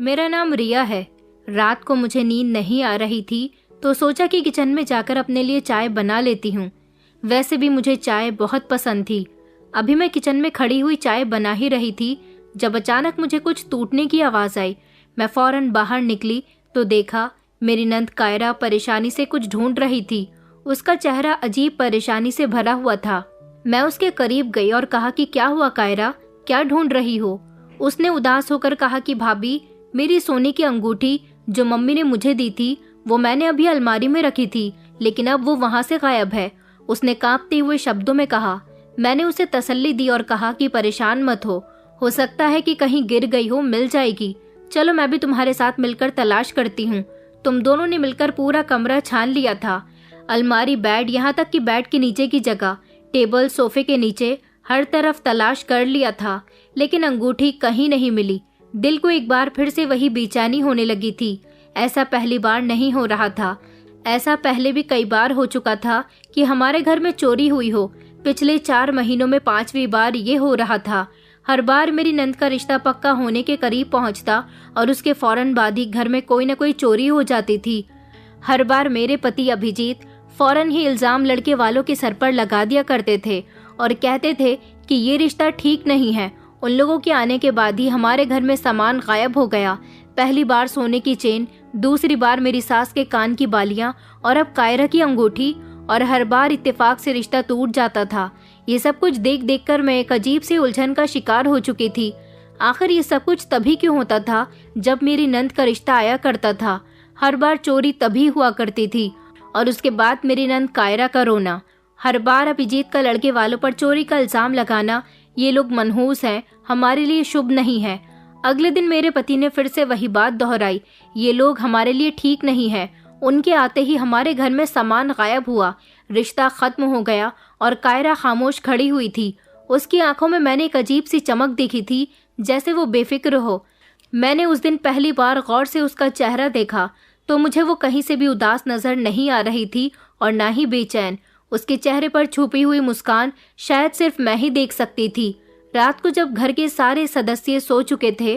मेरा नाम रिया है। रात को मुझे नींद नहीं आ रही थी तो सोचा कि किचन में जाकर अपने लिए चाय बना लेती हूँ। वैसे भी मुझे चाय बहुत पसंद थी। अभी मैं किचन में खड़ी हुई चाय बना ही रही थी जब अचानक मुझे कुछ टूटने की आवाज़ आई। मैं फौरन बाहर निकली तो देखा मेरी नंद कायरा परेशानी से कुछ ढूंढ रही थी। उसका चेहरा अजीब परेशानी से भरा हुआ था। मैं उसके करीब गई और कहा कि क्या हुआ कायरा, क्या ढूंढ रही हो? उसने उदास होकर कहा कि भाभी, मेरी सोने की अंगूठी जो मम्मी ने मुझे दी थी वो मैंने अभी अलमारी में रखी थी, लेकिन अब वो वहां से गायब है। उसने कांपते हुए शब्दों में कहा। मैंने उसे तसल्ली दी और कहा कि परेशान मत हो सकता है कि कहीं गिर गई हो, मिल जाएगी। चलो मैं भी तुम्हारे साथ मिलकर तलाश करती हूँ। तुम दोनों ने मिलकर पूरा कमरा छान लिया था, अलमारी, बेड, यहाँ तक कि बेड के नीचे की जगह, टेबल, सोफे के नीचे, हर तरफ तलाश कर लिया था, लेकिन अंगूठी कहीं नहीं मिली। दिल को एक बार फिर से वही बेचैनी होने लगी थी। ऐसा पहली बार नहीं हो रहा था। ऐसा पहले भी कई बार हो चुका था कि हमारे घर में चोरी हुई हो। पिछले 4 महीनों में 5वीं बार ये हो रहा था। हर बार मेरी नंद का रिश्ता पक्का होने के करीब पहुंचता और उसके फौरन बाद ही घर में कोई न कोई चोरी हो जाती थी। हर बार मेरे पति अभिजीत फौरन ही इल्जाम लड़के वालों के सर पर लगा दिया करते थे और कहते थे कि ये रिश्ता ठीक नहीं है। उन लोगों के आने के बाद ही हमारे घर में सामान गायब हो गया। पहली बार सोने की चेन, दूसरी बार मेरी सास के कान की बालियां और अब कायरा की अंगूठी, और हर बार इत्तेफाक से रिश्ता टूट जाता था। ये सब कुछ देख देख कर मैं एक अजीब सी उलझन का शिकार हो चुकी थी। आखिर ये सब कुछ तभी क्यों होता था जब मेरी नंद का रिश्ता आया करता था। हर बार चोरी तभी हुआ करती थी और उसके बाद मेरी नंद कायरा का रोना। हर बार अभिजीत का लड़के वालों पर चोरी का इल्जाम लगाना। ये लोग मनहूस हैं, हमारे लिए शुभ नहीं है। अगले दिन मेरे पति ने फिर से वही बात दोहराई, ये लोग हमारे लिए ठीक नहीं है। उनके आते ही हमारे घर में सामान गायब हुआ, रिश्ता खत्म हो गया और कायरा खामोश खड़ी हुई थी। उसकी आंखों में मैंने एक अजीब सी चमक देखी थी, जैसे वो बेफिक्र हो। मैंने उस दिन पहली बार गौर से उसका चेहरा देखा तो मुझे वो कहीं से भी उदास नजर नहीं आ रही थी और ना ही बेचैन। उसके चेहरे पर छुपी हुई मुस्कान शायद सिर्फ मैं ही देख सकती थी। रात को जब घर के सारे सदस्य सो चुके थे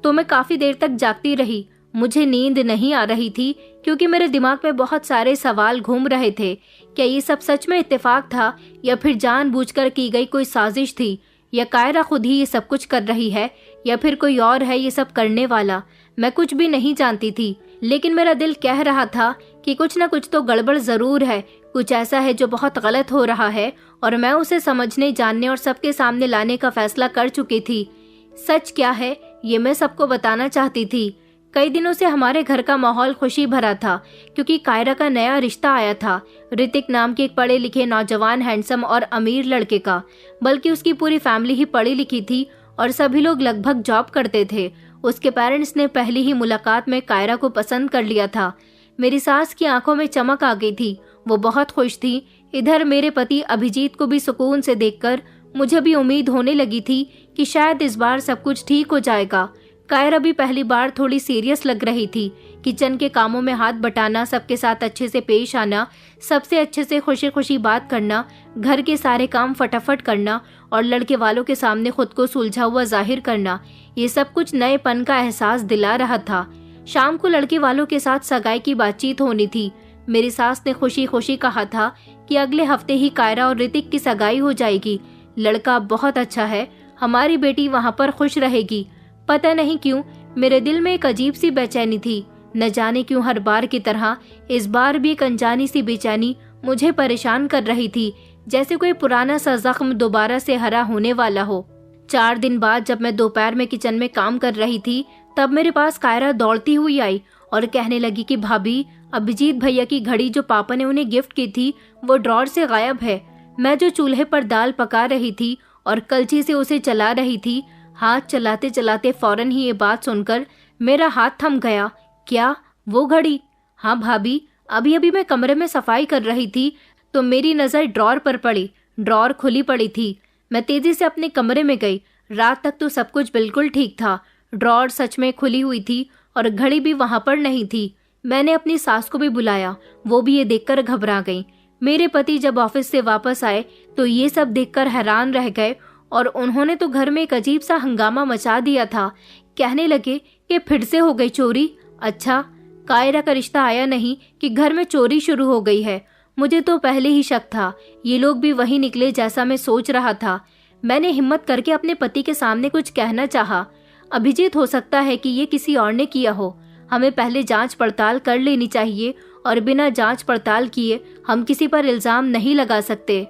तो मैं काफी देर तक जागती रही। मुझे नींद नहीं आ रही थी क्योंकि मेरे दिमाग में बहुत सारे सवाल घूम रहे थे। क्या ये सब सच में इत्तेफाक था या फिर जानबूझकर की गई कोई साजिश थी, या कायरा खुद ही ये सब कुछ कर रही है, या फिर कोई और है ये सब करने वाला। मैं कुछ भी नहीं जानती थी, लेकिन मेरा दिल कह रहा था कि कुछ न कुछ तो गड़बड़ जरूर है। कुछ ऐसा है जो बहुत गलत हो रहा है और मैं उसे समझने, जानने और सबके सामने लाने का फैसला कर चुकी थी। सच क्या है ये मैं सबको बताना चाहती थी। कई दिनों से हमारे घर का माहौल खुशी भरा था क्योंकि कायरा का नया रिश्ता आया था, ऋतिक नाम के एक पढ़े लिखे नौजवान, हैंडसम और अमीर लड़के का। बल्कि उसकी पूरी फैमिली ही पढ़ी लिखी थी और सभी लोग लगभग जॉब करते थे। उसके पेरेंट्स ने पहली ही मुलाकात में कायरा को पसंद कर लिया था। मेरी सास की आंखों में चमक आ गई थी, वो बहुत खुश थी। इधर मेरे पति अभिजीत को भी सुकून से देखकर मुझे भी उम्मीद होने लगी थी कि शायद इस बार सब कुछ ठीक हो जाएगा। कायरा भी पहली बार थोड़ी सीरियस लग रही थी। किचन के कामों में हाथ बटाना, सबके साथ अच्छे से पेश आना, सबसे अच्छे से खुशी खुशी बात करना, घर के सारे काम फटाफट करना और लड़के वालों के सामने खुद को सुलझा हुआ जाहिर करना, ये सब कुछ नएपन का एहसास दिला रहा था। शाम को लड़के वालों के साथ सगाई की बातचीत होनी थी। मेरी सास ने खुशी खुशी कहा था कि अगले हफ्ते ही कायरा और ऋतिक की सगाई हो जाएगी। लड़का बहुत अच्छा है, हमारी बेटी वहाँ पर खुश रहेगी। पता नहीं क्यों मेरे दिल में एक अजीब सी बेचैनी थी। न जाने क्यों हर बार की तरह इस बार भी एक अनजानी सी बेचैनी मुझे परेशान कर रही थी, जैसे कोई पुराना सा जख्म दोबारा से हरा होने वाला हो। 4 दिन बाद जब मैं दोपहर में किचन में काम कर रही थी तब मेरे पास कायरा दौड़ती हुई आई और कहने लगी कि भाभी, अभिजीत भैया की घड़ी जो पापा ने उन्हें गिफ्ट की थी वो ड्रॉर से गायब है। मैं जो चूल्हे पर दाल पका रही थी और कलछी से उसे चला रही थी, हाथ चलाते चलाते फौरन ही ये बात सुनकर मेरा हाथ थम गया। क्या वो घड़ी? हाँ भाभी, अभी अभी मैं कमरे में सफाई कर रही थी तो मेरी नजर ड्रॉर पर पड़ी। ड्रॉर खुली पड़ी थी। मैं तेजी से अपने कमरे में गई। रात तक तो सब कुछ बिल्कुल ठीक था। ड्रॉर सच में खुली हुई थी और घड़ी भी वहां पर नहीं थी। मैंने अपनी सास को भी बुलाया, वो भी ये देखकर घबरा गई। मेरे पति जब ऑफिस से वापस आए तो ये सब देखकर हैरान रह गए और उन्होंने तो घर में एक अजीब सा हंगामा मचा दिया था। कहने लगे कि फिर से हो गई चोरी। अच्छा, कायरा का रिश्ता आया नहीं कि घर में चोरी शुरू हो गई है। मुझे तो पहले ही शक था, ये लोग भी वही निकले जैसा मैं सोच रहा था। मैंने हिम्मत करके अपने पति के सामने कुछ कहना चाहा। अभिजीत, हो सकता है कि ये किसी और ने किया हो। हमें पहले जांच पड़ताल कर लेनी चाहिए और बिना जांच पड़ताल किए हम किसी पर इल्जाम नहीं लगा सकते।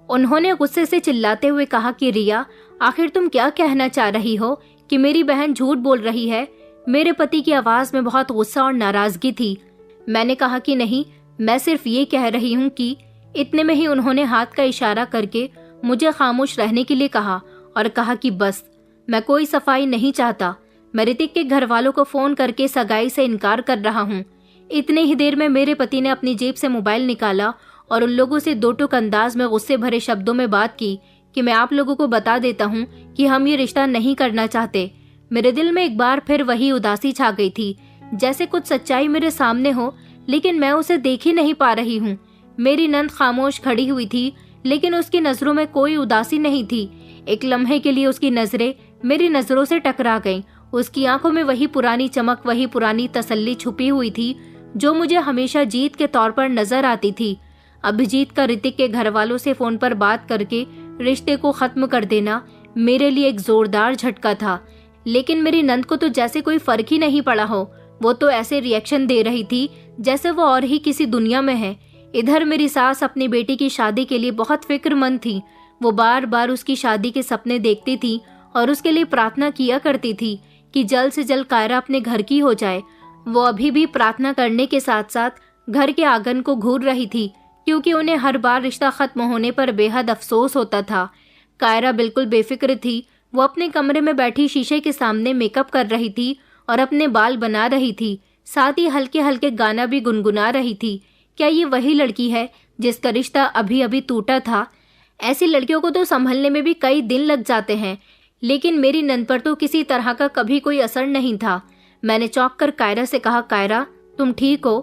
उन्होंने गुस्से से चिल्लाते हुए कहा कि रिया, आखिर तुम क्या कहना चाह रही हो कि मेरी बहन झूठ बोल रही है? मेरे पति की आवाज में बहुत गुस्सा और नाराजगी थी। मैंने कहा कि नहीं, मैं सिर्फ ये कह रही हूँ कि। इतने में ही उन्होंने हाथ का इशारा करके मुझे खामोश रहने के लिए कहा और कहा कि बस, मैं कोई सफाई नहीं चाहता। मैं ऋतिक के घर वालों को फोन करके सगाई से इनकार कर रहा हूँ। इतने ही देर में मेरे पति ने अपनी जेब से मोबाइल निकाला और उन लोगों से दो टूक अंदाज में गुस्से भरे शब्दों में बात की कि मैं आप लोगों को बता देता हूँ कि हम ये रिश्ता नहीं करना चाहते। मेरे दिल में एक बार फिर वही उदासी छा गई थी, जैसे कुछ सच्चाई मेरे सामने हो, लेकिन मैं उसे देख ही नहीं पा रही हूँ। मेरी नंद खामोश खड़ी हुई थी, लेकिन उसकी नजरों में कोई उदासी नहीं थी। एक लम्हे के लिए उसकी नजरें मेरी नजरों से टकरा गईं। उसकी आंखों में वही पुरानी चमक, वही पुरानी तसल्ली छुपी हुई थी जो मुझे हमेशा जीत के तौर पर नजर आती थी। अभिजीत का ऋतिक के घर वालों से फोन पर बात करके रिश्ते को खत्म कर देना मेरे लिए एक जोरदार झटका था, लेकिन मेरी नंद को तो जैसे कोई फर्क ही नहीं पड़ा हो। वो तो ऐसे रिएक्शन दे रही थी जैसे वो और ही किसी दुनिया में है। इधर मेरी सास अपनी बेटी की शादी के लिए बहुत फिक्रमंद थी। वो बार बार उसकी शादी के सपने देखती थी और उसके लिए प्रार्थना किया करती थी कि जल्द से जल्द कायरा अपने घर की हो जाए। वो अभी भी प्रार्थना करने के साथ साथ घर के आंगन को घूर रही थी, क्योंकि उन्हें हर बार रिश्ता खत्म होने पर बेहद अफसोस होता था। कायरा बिल्कुल बेफिक्र थी। वो अपने कमरे में बैठी शीशे के सामने मेकअप कर रही थी और अपने बाल बना रही थी, साथ ही हल्के हल्के गाना भी गुनगुना रही थी। क्या ये वही लड़की है जिसका रिश्ता अभी अभी टूटा था? ऐसी लड़कियों को तो संभलने में भी कई दिन लग जाते हैं, लेकिन मेरी नंद पर तो किसी तरह का कभी कोई असर नहीं था। मैंने चौंक कर कायरा से कहा, कायरा, तुम ठीक हो?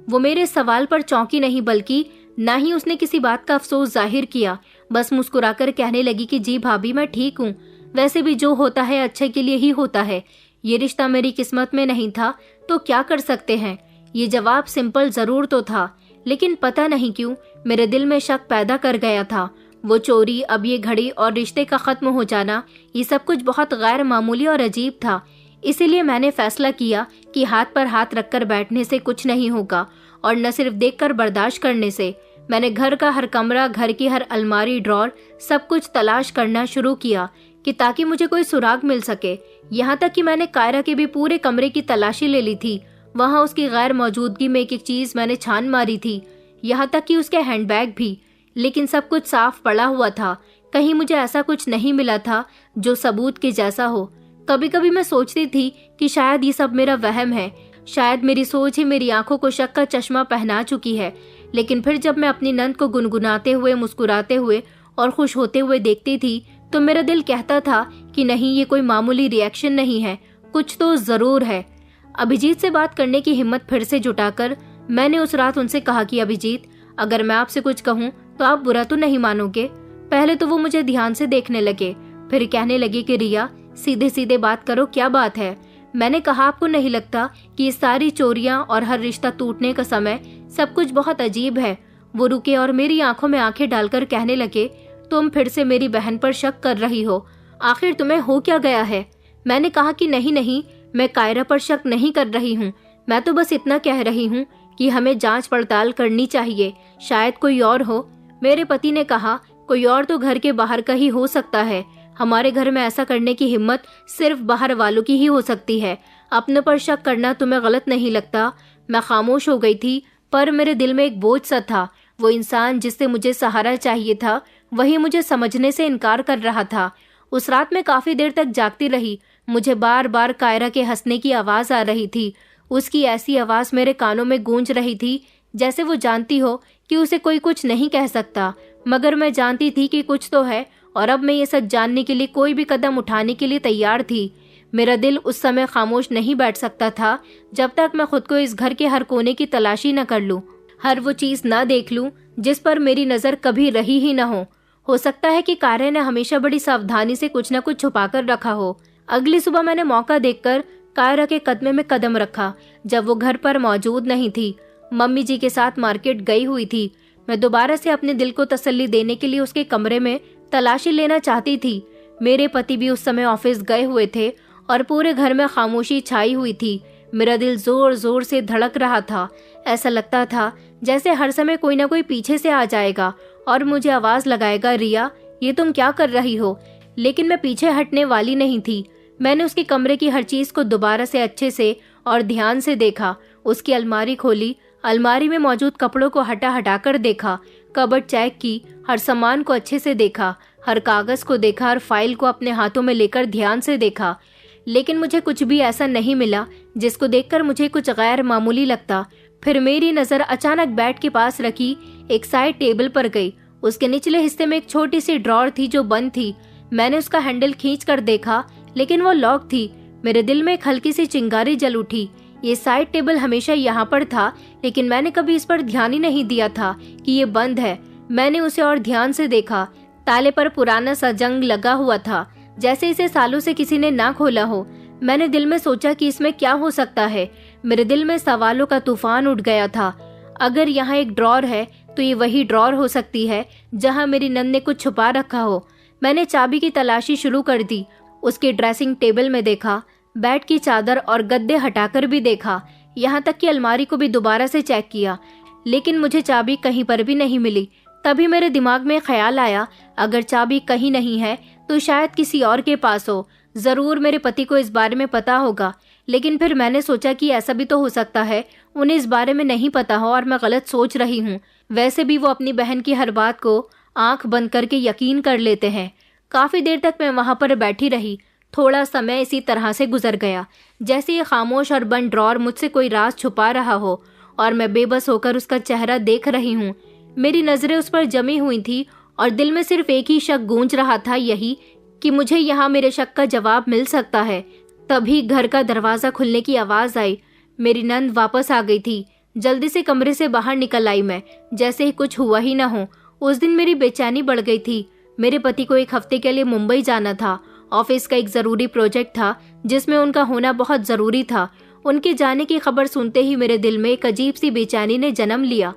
वो मेरे सवाल पर चौंकी नहीं, बल्कि ना ही उसने किसी बात का अफसोस जाहिर किया। बस मुस्कुराकर कहने लगी कि जी भाभी, मैं ठीक हूँ। वैसे भी जो होता है अच्छे के लिए ही होता है। ये रिश्ता मेरी किस्मत में नहीं था तो क्या कर सकते हैं। ये जवाब सिंपल जरूर तो था, लेकिन पता नहीं क्यों मेरे दिल में शक पैदा कर गया था। वो चोरी, अब ये घड़ी और रिश्ते का खत्म हो जाना, ये सब कुछ बहुत गैर मामूली और अजीब था। इसीलिए मैंने फैसला किया कि हाथ पर हाथ रखकर बैठने से कुछ नहीं होगा, और न सिर्फ देखकर बर्दाश्त करने से। मैंने घर का हर कमरा, घर की हर अलमारी, ड्रॉर, सब कुछ तलाश करना शुरू किया कि ताकि मुझे कोई सुराग मिल सके। यहाँ तक कि मैंने कायरा के भी पूरे कमरे की तलाशी ले ली थी। वहाँ उसकी गैर मौजूदगी में एक एक चीज मैंने छान मारी थी, यहाँ तक कि उसके हैंडबैग भी, लेकिन सब कुछ साफ पड़ा हुआ था। कहीं मुझे ऐसा कुछ नहीं मिला था जो सबूत के जैसा हो। कभी कभी मैं सोचती थी कि शायद ये सब मेरा वहम है, शायद मेरी सोच ही मेरी आंखों को शक का चश्मा पहना चुकी है। लेकिन फिर जब मैं अपनी नंद को गुनगुनाते हुए, मुस्कुराते हुए और खुश होते हुए देखती थी तो मेरा दिल कहता था कि नहीं, ये कोई मामूली रिएक्शन नहीं है, कुछ तो जरूर है। अभिजीत से बात करने की हिम्मत फिर से जुटाकर मैंने उस रात उनसे कहा कि अभिजीत, अगर मैं आपसे कुछ कहूँ तो आप बुरा तो नहीं मानोगे? पहले तो वो मुझे ध्यान से देखने लगे, फिर कहने लगे कि रिया, सीधे सीधे बात करो, क्या बात है? मैंने कहा, आपको नहीं लगता कि ये सारी चोरियां और हर रिश्ता टूटने का समय सब कुछ बहुत अजीब है? वो रुके और मेरी आंखों में आंखें डालकर कहने लगे, तुम फिर से मेरी बहन पर शक कर रही हो, आखिर तुम्हें हो क्या गया है? मैंने कहा कि नहीं नहीं, मैं कायरा पर शक नहीं कर रही हूँ। मैं तो बस इतना कह रही हूँ कि हमें जांच पड़ताल करनी चाहिए, शायद कोई और हो। मेरे पति ने कहा, कोई और तो घर के बाहर का ही हो सकता है। हमारे घर में ऐसा करने की हिम्मत सिर्फ बाहर वालों की ही हो सकती है। अपने पर शक करना तुम्हें गलत नहीं लगता? मैं खामोश हो गई थी, पर मेरे दिल में एक बोझ सा था। वो इंसान जिससे मुझे सहारा चाहिए था, वही मुझे समझने से इनकार कर रहा था। उस रात में काफी देर तक जागती रही। मुझे बार बार कायरा के हंसने की आवाज आ रही थी। उसकी ऐसी आवाज मेरे कानों में गूंज रही थी जैसे वो जानती हो कि उसे कोई कुछ नहीं कह सकता, मगर मैं जानती थी कि कुछ तो है, और अब मैं ये सच जानने के लिए कोई भी कदम उठाने के लिए तैयार थी। मेरा दिल उस समय खामोश नहीं बैठ सकता था जब तक मैं खुद को इस घर के हर कोने की तलाशी न कर लूं, हर वो चीज न देख लूं जिस पर मेरी नजर कभी रही ही न हो। सकता है कि कायरा ने हमेशा बड़ी सावधानी से कुछ न कुछ छुपा कर रखा हो। अगली सुबह मैंने मौका देखकर कायरा के कदमे में कदम रखा जब वो घर पर मौजूद नहीं थी। मम्मी जी के साथ मार्केट गई हुई थी। मैं दोबारा से अपने दिल को तसल्ली देने के लिए उसके कमरे में तलाशी लेना चाहती थी। मेरे पति भी उस समय ऑफिस गए हुए थे और पूरे घर में खामोशी छाई हुई थी। मेरा दिल जोर जोर से धड़क रहा था। ऐसा लगता था जैसे हर समय कोई ना कोई पीछे से आ जाएगा और मुझे आवाज लगाएगा, रिया ये तुम क्या कर रही हो। लेकिन मैं पीछे हटने वाली नहीं थी। मैंने उसके कमरे की हर चीज को दोबारा से अच्छे से और ध्यान से देखा। उसकी अलमारी खोली, अलमारी में मौजूद कपड़ों को हटा कर देखा, कबर्ड चेक की, हर सामान को अच्छे से देखा, हर कागज को देखा और फाइल को अपने हाथों में लेकर ध्यान से देखा। लेकिन मुझे कुछ भी ऐसा नहीं मिला जिसको देखकर मुझे कुछ गैर मामूली लगता। फिर मेरी नजर अचानक बेड के पास रखी एक साइड टेबल पर गई। उसके निचले हिस्से में एक छोटी सी ड्रॉर थी जो बंद थी। मैंने उसका हैंडल खींच कर देखा लेकिन वो लॉक थी। मेरे दिल में एक हल्की सी चिंगारी जल उठी। ये साइड टेबल हमेशा यहाँ पर था लेकिन मैंने कभी इस पर ध्यान ही नहीं दिया था कि ये बंद है। मैंने उसे और ध्यान से देखा। ताले पर पुराना सा जंग लगा हुआ था, जैसे इसे सालों से किसी ने ना खोला हो। मैंने दिल में सोचा कि इसमें क्या हो सकता है। मेरे दिल में सवालों का तूफान उठ गया था। अगर यहाँ एक ड्रॉर है तो ये वही ड्रॉर हो सकती है जहाँ मेरी नंद ने कुछ छुपा रखा हो। मैंने चाबी की तलाशी शुरू कर दी। उसके ड्रेसिंग टेबल में देखा, बेड की चादर और गद्दे हटाकर भी देखा, यहाँ तक कि अलमारी को भी दोबारा से चेक किया, लेकिन मुझे चाबी कहीं पर भी नहीं मिली। तभी मेरे दिमाग में ख्याल आया, अगर चाबी कहीं नहीं है तो शायद किसी और के पास हो। जरूर मेरे पति को इस बारे में पता होगा। लेकिन फिर मैंने सोचा कि ऐसा भी तो हो सकता है उन्हें इस बारे में नहीं पता हो और मैं गलत सोच रही हूँ। वैसे भी वो अपनी बहन की हर बात को आंख बंद करके यकीन कर लेते हैं। काफी देर तक मैं वहां पर बैठी रही। थोड़ा समय इसी तरह से गुजर गया जैसे ये खामोश और बंद ड्रॉर मुझसे कोई राज छुपा रहा हो और मैं बेबस होकर उसका चेहरा देख रही हूँ। मेरी नजरें उस पर जमी हुई थी और दिल में सिर्फ एक ही शक गूंज रहा था, यही कि मुझे यहाँ मेरे शक का जवाब मिल सकता है। तभी घर का दरवाजा खुलने की आवाज आई। मेरी नंद वापस आ गई थी। जल्दी से कमरे से बाहर निकल आई मैं, जैसे ही कुछ हुआ ही ना हो। उस दिन मेरी बेचैनी बढ़ गई थी। मेरे पति को एक हफ्ते के लिए मुंबई जाना था। ऑफिस का एक जरूरी प्रोजेक्ट था जिसमें उनका होना बहुत जरूरी था। उनके जाने की खबर सुनते ही मेरे दिल में एक अजीब सी बेचैनी ने जन्म लिया।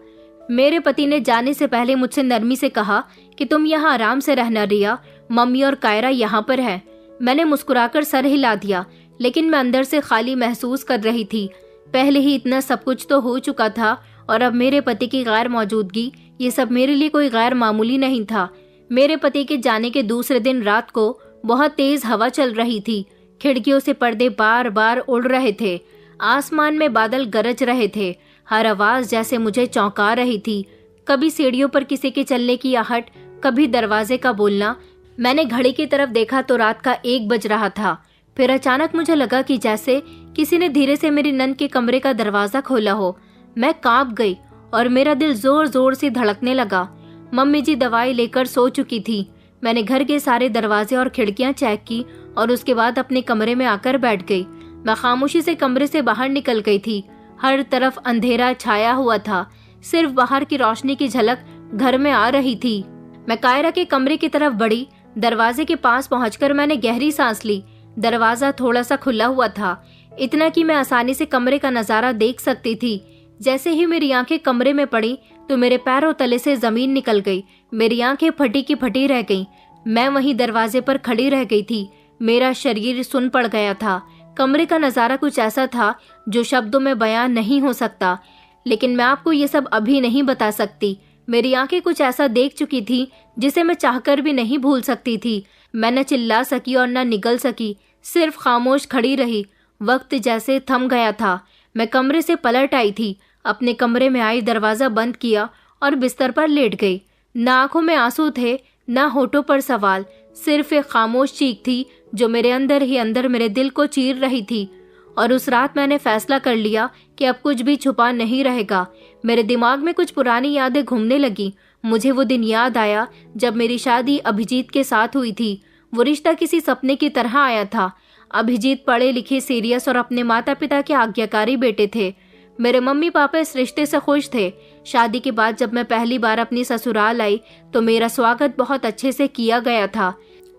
मेरे पति ने जाने से पहले मुझसे नरमी से कहा कि तुम यहाँ आराम से रहना रिया, मम्मी और कायरा यहाँ पर है। मैंने मुस्कुराकर सर हिला दिया, लेकिन मैं अंदर से खाली महसूस कर रही थी। पहले ही इतना सब कुछ तो हो चुका था और अब मेरे पति की गैर मौजूदगी, ये सब मेरे लिए कोई गैर मामूली नहीं था। मेरे पति के जाने के दूसरे दिन रात को बहुत तेज हवा चल रही थी। खिड़कियों से पर्दे बार बार उड़ रहे थे। आसमान में बादल गरज रहे थे। हर आवाज जैसे मुझे चौंका रही थी। कभी सीढ़ियों पर किसी के चलने की आहट, कभी दरवाजे का बोलना। मैंने घड़ी की तरफ देखा तो रात का 1 बज रहा था। फिर अचानक मुझे लगा कि जैसे किसी ने धीरे से मेरी नंद के कमरे का दरवाजा खोला हो। मैं कांप गई और मेरा दिल जोर जोर से धड़कने लगा। मम्मी जी दवाई लेकर सो चुकी थी। मैंने घर के सारे दरवाजे और खिड़कियां चेक की और उसके बाद अपने कमरे में आकर बैठ गई। मैं खामोशी से कमरे से बाहर निकल गई थी। हर तरफ अंधेरा छाया हुआ था। सिर्फ बाहर की रोशनी की झलक घर में आ रही थी। मैं कायरा के कमरे की तरफ बढ़ी। दरवाजे के पास पहुंचकर मैंने गहरी सांस ली। दरवाजा थोड़ा सा खुला हुआ था, इतना कि मैं आसानी से कमरे का नजारा देख सकती थी। जैसे ही मेरी आंखें कमरे में पड़ी तो मेरे पैरों तले से जमीन निकल गई। मेरी आंखें फटी की फटी रह गईं। मैं वहीं दरवाजे पर खड़ी रह गई थी। मेरा शरीर सुन पड़ गया था। कमरे का नजारा कुछ ऐसा था जो शब्दों में बयान नहीं हो सकता, लेकिन मैं आपको ये सब अभी नहीं बता सकती। मेरी आंखें कुछ ऐसा देख चुकी थी जिसे मैं चाहकर भी नहीं भूल सकती थी। मैं न चिल्ला सकी और न निगल सकी, सिर्फ खामोश खड़ी रही। वक्त जैसे थम गया था। मैं कमरे से पलट आई थी, अपने कमरे में आई, दरवाजा बंद किया और बिस्तर पर लेट गई। न आंखों में आंसू थे, न होठों पर सवाल, सिर्फ एक खामोश चीख थी जो मेरे अंदर ही अंदर मेरे दिल को चीर रही थी। और उस रात मैंने फैसला कर लिया कि अब कुछ भी छुपा नहीं रहेगा। मेरे दिमाग में कुछ पुरानी यादें घूमने लगी। मुझे वो दिन याद आया जब मेरी शादी अभिजीत के साथ हुई थी। वो रिश्ता किसी सपने की तरह आया था। अभिजीत पढ़े लिखे, सीरियस और अपने माता पिता के आज्ञाकारी बेटे थे। मेरे मम्मी पापा इस रिश्ते से खुश थे। शादी के बाद जब मैं पहली बार अपनी ससुराल आई तो मेरा स्वागत बहुत अच्छे से किया गया था।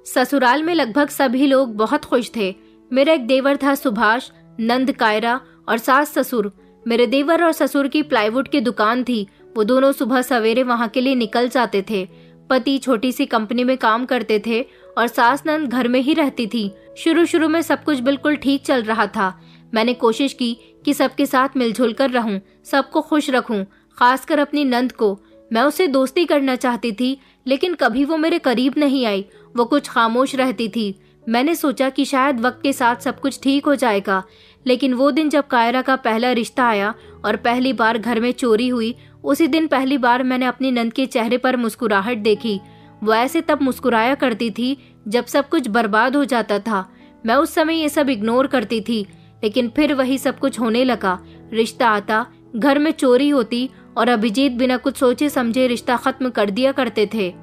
ससुराल में लगभग सभी लोग बहुत खुश थे। मेरा एक देवर था सुभाष, नंद कायरा और सास ससुर। मेरे देवर और ससुर की प्लाईवुड की दुकान थी। वो दोनों सुबह सवेरे वहां के लिए निकल जाते थे। पति छोटी सी कंपनी में काम करते थे और सास नंद घर में ही रहती थी। शुरू शुरू में सब कुछ बिल्कुल ठीक चल रहा था। मैंने कोशिश की कि सबके साथ मिलजुल कर रहूं, सबको खुश रखूं, खासकर अपनी नंद को। मैं उससे दोस्ती करना चाहती थी, लेकिन कभी वो मेरे करीब नहीं आई। वो कुछ खामोश रहती थी। मैंने सोचा कि शायद वक्त के साथ सब कुछ ठीक हो जाएगा, लेकिन वो दिन जब कायरा का पहला रिश्ता आया और पहली बार घर में चोरी हुई, उसी दिन पहली बार मैंने अपनी नंद के चेहरे पर मुस्कुराहट देखी। वो ऐसे तब मुस्कुराया करती थी जब सब कुछ बर्बाद हो जाता था। मैं उस समय ये सब इग्नोर करती थी, लेकिन फिर वही सब कुछ होने लगा। रिश्ता आता, घर में चोरी होती और अभिजीत बिना कुछ सोचे समझे रिश्ता खत्म कर दिया करते थे।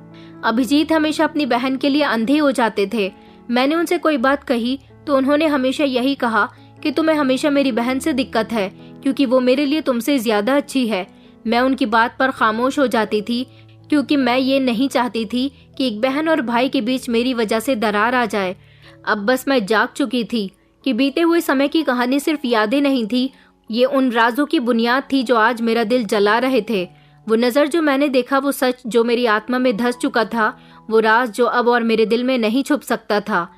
अभिजीत हमेशा अपनी बहन के लिए अंधे हो जाते थे। मैंने उनसे कोई बात कही तो उन्होंने हमेशा यही कहा कि तुम्हें हमेशा मेरी बहन से दिक्कत है, क्योंकि वो मेरे लिए तुमसे ज्यादा अच्छी है। मैं उनकी बात पर खामोश हो जाती थी, क्योंकि मैं ये नहीं चाहती थी कि एक बहन और भाई के बीच मेरी वजह से दरार आ जाए। अब बस मैं जाग चुकी थी कि बीते हुए समय की कहानी सिर्फ यादें नहीं थी, ये उन राजों की बुनियाद थी जो आज मेरा दिल जला रहे थे। वो नजर जो मैंने देखा, वो सच जो मेरी आत्मा में धस चुका था, वो राज जो अब और मेरे दिल में नहीं छुप सकता था।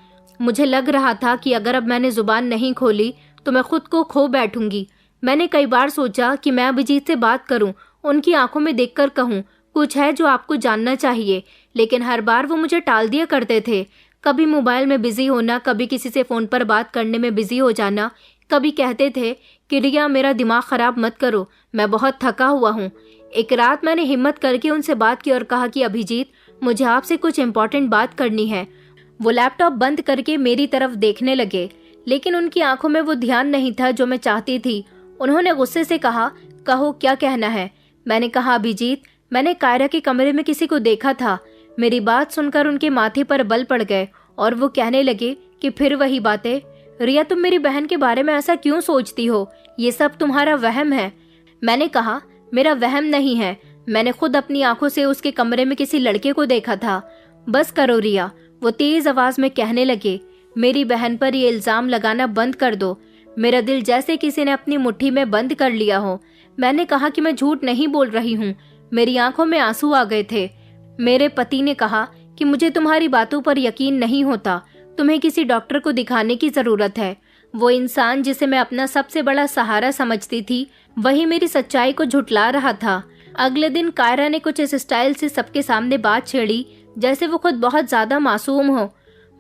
मुझे लग रहा था कि अगर अब मैंने जुबान नहीं खोली तो मैं खुद को खो बैठूंगी। मैंने कई बार सोचा कि मैं अभिजीत से बात करूं, उनकी आंखों में देखकर कहूं कुछ है जो आपको जानना चाहिए, लेकिन हर बार वो मुझे टाल दिया करते थे। कभी मोबाइल में बिजी होना, कभी किसी से फोन पर बात करने में बिजी हो जाना, कभी कहते थे कि रिया मेरा दिमाग खराब मत करो, मैं बहुत थका हुआ हूँ। एक रात मैंने हिम्मत करके उनसे बात की और कहा कि अभिजीत, मुझे आपसे कुछ इम्पोर्टेंट बात करनी है। वो लैपटॉप बंद करके मेरी तरफ देखने लगे, लेकिन उनकी आंखों में वो ध्यान नहीं था जो मैं चाहती थी। उन्होंने गुस्से से कहा, कहो क्या कहना है। मैंने कहा, अभिजीत, मैंने कायरा के कमरे में किसी को देखा था। मेरी बात सुनकर उनके माथे पर बल पड़ गए और वो कहने लगे कि फिर वही बातें। रिया, तुम मेरी बहन के बारे में ऐसा क्यों सोचती हो? ये सब तुम्हारा वहम है। मैंने कहा, मेरा वहम नहीं है, मैंने खुद अपनी आंखों से उसके कमरे में किसी लड़के को देखा था। बस करो रिया, वो तेज आवाज में कहने लगे। मेरी बहन पर ये इल्जाम लगाना बंद कर दो। मेरा दिल जैसे किसी ने अपनी मुट्ठी में बंद कर लिया हो। मैंने कहा कि मैं झूठ नहीं बोल रही हूँ। मेरी आंखों में आंसू आ गए थे। मेरे पति ने कहा कि मुझे तुम्हारी बातों पर यकीन नहीं होता, तुम्हें किसी डॉक्टर को दिखाने की जरूरत है। वो इंसान जिसे मैं अपना सबसे बड़ा सहारा समझती थी, वही मेरी सच्चाई को झुठला रहा था। अगले दिन कायरा ने कुछ इस स्टाइल से सबके सामने बात छेड़ी जैसे वो खुद बहुत ज्यादा मासूम हो।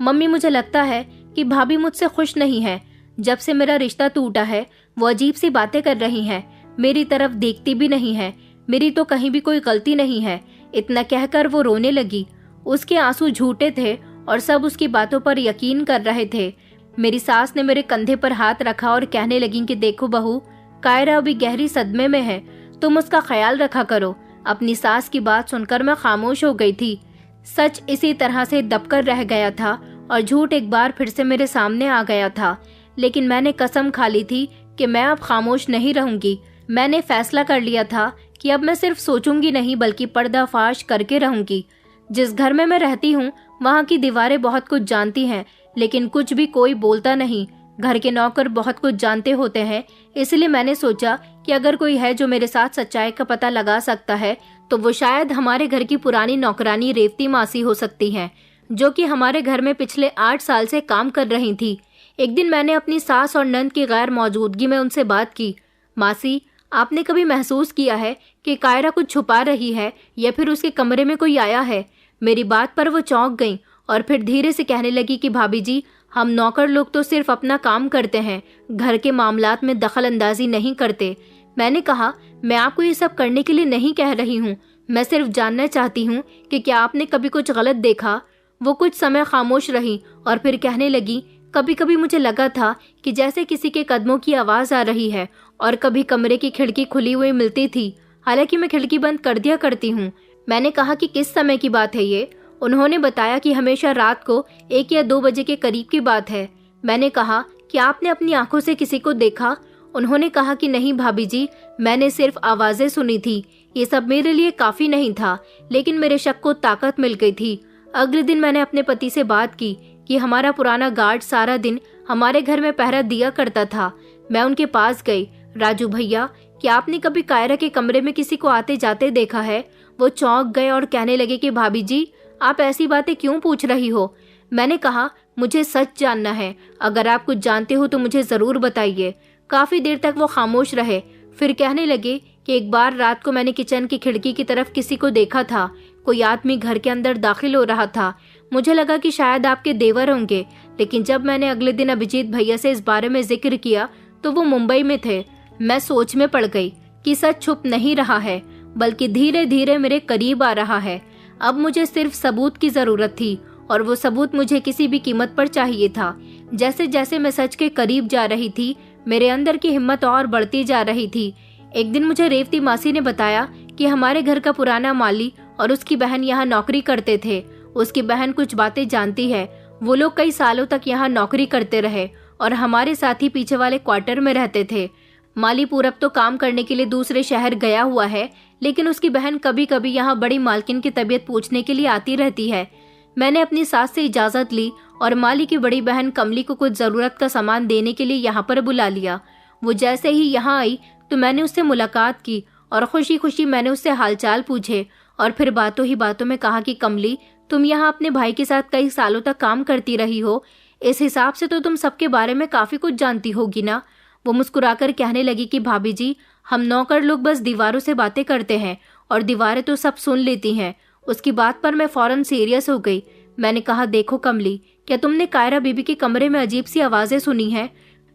मम्मी, मुझे लगता है कि भाभी मुझसे खुश नहीं है। जब से मेरा रिश्ता टूटा है वो अजीब सी बातें कर रही हैं, मेरी तरफ देखती भी नहीं है। मेरी तो कहीं भी कोई गलती नहीं है। इतना कहकर वो रोने लगी। उसके आंसू झूठे थे और सब उसकी बातों पर यकीन कर रहे थे। मेरी सास ने मेरे कंधे पर हाथ रखा और कहने लगी कि देखो बहू, कायरा अभी गहरी सदमे में है, तुम उसका ख्याल रखा करो। अपनी सास की बात सुनकर मैं खामोश हो गई थी। सच इसी तरह से दबकर रह गया था और झूठ एक बार फिर से मेरे सामने आ गया था। लेकिन मैंने कसम खा ली थी कि मैं अब खामोश नहीं रहूंगी। मैंने फैसला कर लिया था कि अब मैं सिर्फ सोचूंगी नहीं बल्कि पर्दाफाश करके रहूंगी। जिस घर में मैं रहती हूँ वहाँ की दीवारें बहुत कुछ जानती हैं, लेकिन कुछ भी कोई बोलता नहीं। घर के नौकर बहुत कुछ जानते होते हैं, इसलिए मैंने सोचा कि अगर कोई है जो मेरे साथ सच्चाई का पता लगा सकता है तो वो शायद हमारे घर की पुरानी नौकरानी रेवती मासी हो सकती हैं, जो कि हमारे घर में पिछले 8 साल से काम कर रही थी। एक दिन मैंने अपनी सास और नंद की गैर मौजूदगी में उनसे बात की। मासी, आपने कभी महसूस किया है कि कायरा कुछ छुपा रही है या फिर उसके कमरे में कोई आया है? मेरी बात पर वो चौंक गईं और फिर धीरे से कहने लगी कि भाभी जी, हम नौकर लोग तो सिर्फ अपना काम करते हैं, घर के मामलात में दखल अंदाजी नहीं करते। मैंने कहा, मैं आपको ये सब करने के लिए नहीं कह रही हूँ, मैं सिर्फ जानना चाहती हूँ कि क्या आपने कभी कुछ गलत देखा? वो कुछ समय खामोश रही और फिर कहने लगी, कभी कभी मुझे लगा था कि जैसे किसी के कदमों की आवाज आ रही है और कभी कमरे की खिड़की खुली हुई मिलती थी, हालांकि मैं खिड़की बंद कर दिया करती हूँ। मैंने कहा कि किस समय की बात है ये? उन्होंने बताया कि हमेशा रात को 1 या 2 बजे के करीब की बात है। मैंने कहा कि आपने अपनी आंखों से किसी को देखा? उन्होंने कहा कि नहीं भाभी जी, मैंने सिर्फ आवाजें सुनी थी। ये सब मेरे लिए काफी नहीं था, लेकिन मेरे शक को ताकत मिल गई थी। अगले दिन मैंने अपने पति से बात की कि हमारा पुराना गार्ड सारा दिन हमारे घर में पहरा दिया करता था। मैं उनके पास गई। राजू भैया, क्या आपने कभी कायरा के कमरे में किसी को आते जाते देखा है? वो चौंक गए और कहने लगे कि भाभी जी, आप ऐसी बातें क्यों पूछ रही हो? मैंने कहा, मुझे सच जानना है। अगर आप कुछ जानते हो तो मुझे जरूर बताइए। काफी देर तक वो खामोश रहे, फिर कहने लगे कि एक बार रात को मैंने किचन की खिड़की की तरफ किसी को देखा था। कोई आदमी घर के अंदर दाखिल हो रहा था। मुझे लगा कि शायद आपके देवर होंगे, लेकिन जब मैंने अगले दिन अभिजीत भैया से इस बारे में जिक्र किया तो वो मुंबई में थे। मैं सोच में पड़ गई कि सच छुप नहीं रहा है, बल्कि धीरे धीरे मेरे करीब आ रहा है। अब मुझे सिर्फ सबूत की जरूरत थी, और वो सबूत मुझे किसी भी कीमत पर चाहिए था। जैसे जैसे मैं सच के करीब जा रही थी, मेरे अंदर की हिम्मत और बढ़ती जा रही थी। एक दिन मुझे रेवती मासी ने बताया कि हमारे घर का पुराना माली और उसकी बहन यहाँ नौकरी करते थे। उसकी बहन कुछ बातें जानती है। वो लोग कई सालों तक यहाँ नौकरी करते रहे और हमारे साथ ही पीछे वाले क्वार्टर में रहते थे। माली पूरब तो काम करने के लिए दूसरे शहर गया हुआ है, लेकिन उसकी बहन कभी कभी यहाँ बड़ी मालकिन की तबीयत पूछने के लिए आती रहती है। मैंने अपनी सास से इजाजत ली और माली की बड़ी बहन कमली को कुछ जरूरत का सामान देने के लिए यहाँ पर बुला लिया। वो जैसे ही यहाँ आई तो मैंने उससे मुलाकात की और खुशी खुशी मैंने उससे हालचाल पूछे, और फिर बातों ही बातों में कहा कि कमली, तुम यहाँ अपने भाई के साथ कई सालों तक काम करती रही हो, इस हिसाब से तो तुम सबके बारे में काफी कुछ जानती होगी ना। वो मुस्कुराकर कहने लगी कि भाभी जी, हम नौकर लोग बस दीवारों से बातें करते हैं और दीवारें तो सब सुन लेती हैं। उसकी बात पर मैं फौरन सीरियस हो गई। मैंने कहा, देखो कमली, क्या तुमने कायरा बीबी के कमरे में अजीब सी आवाजें सुनी हैं?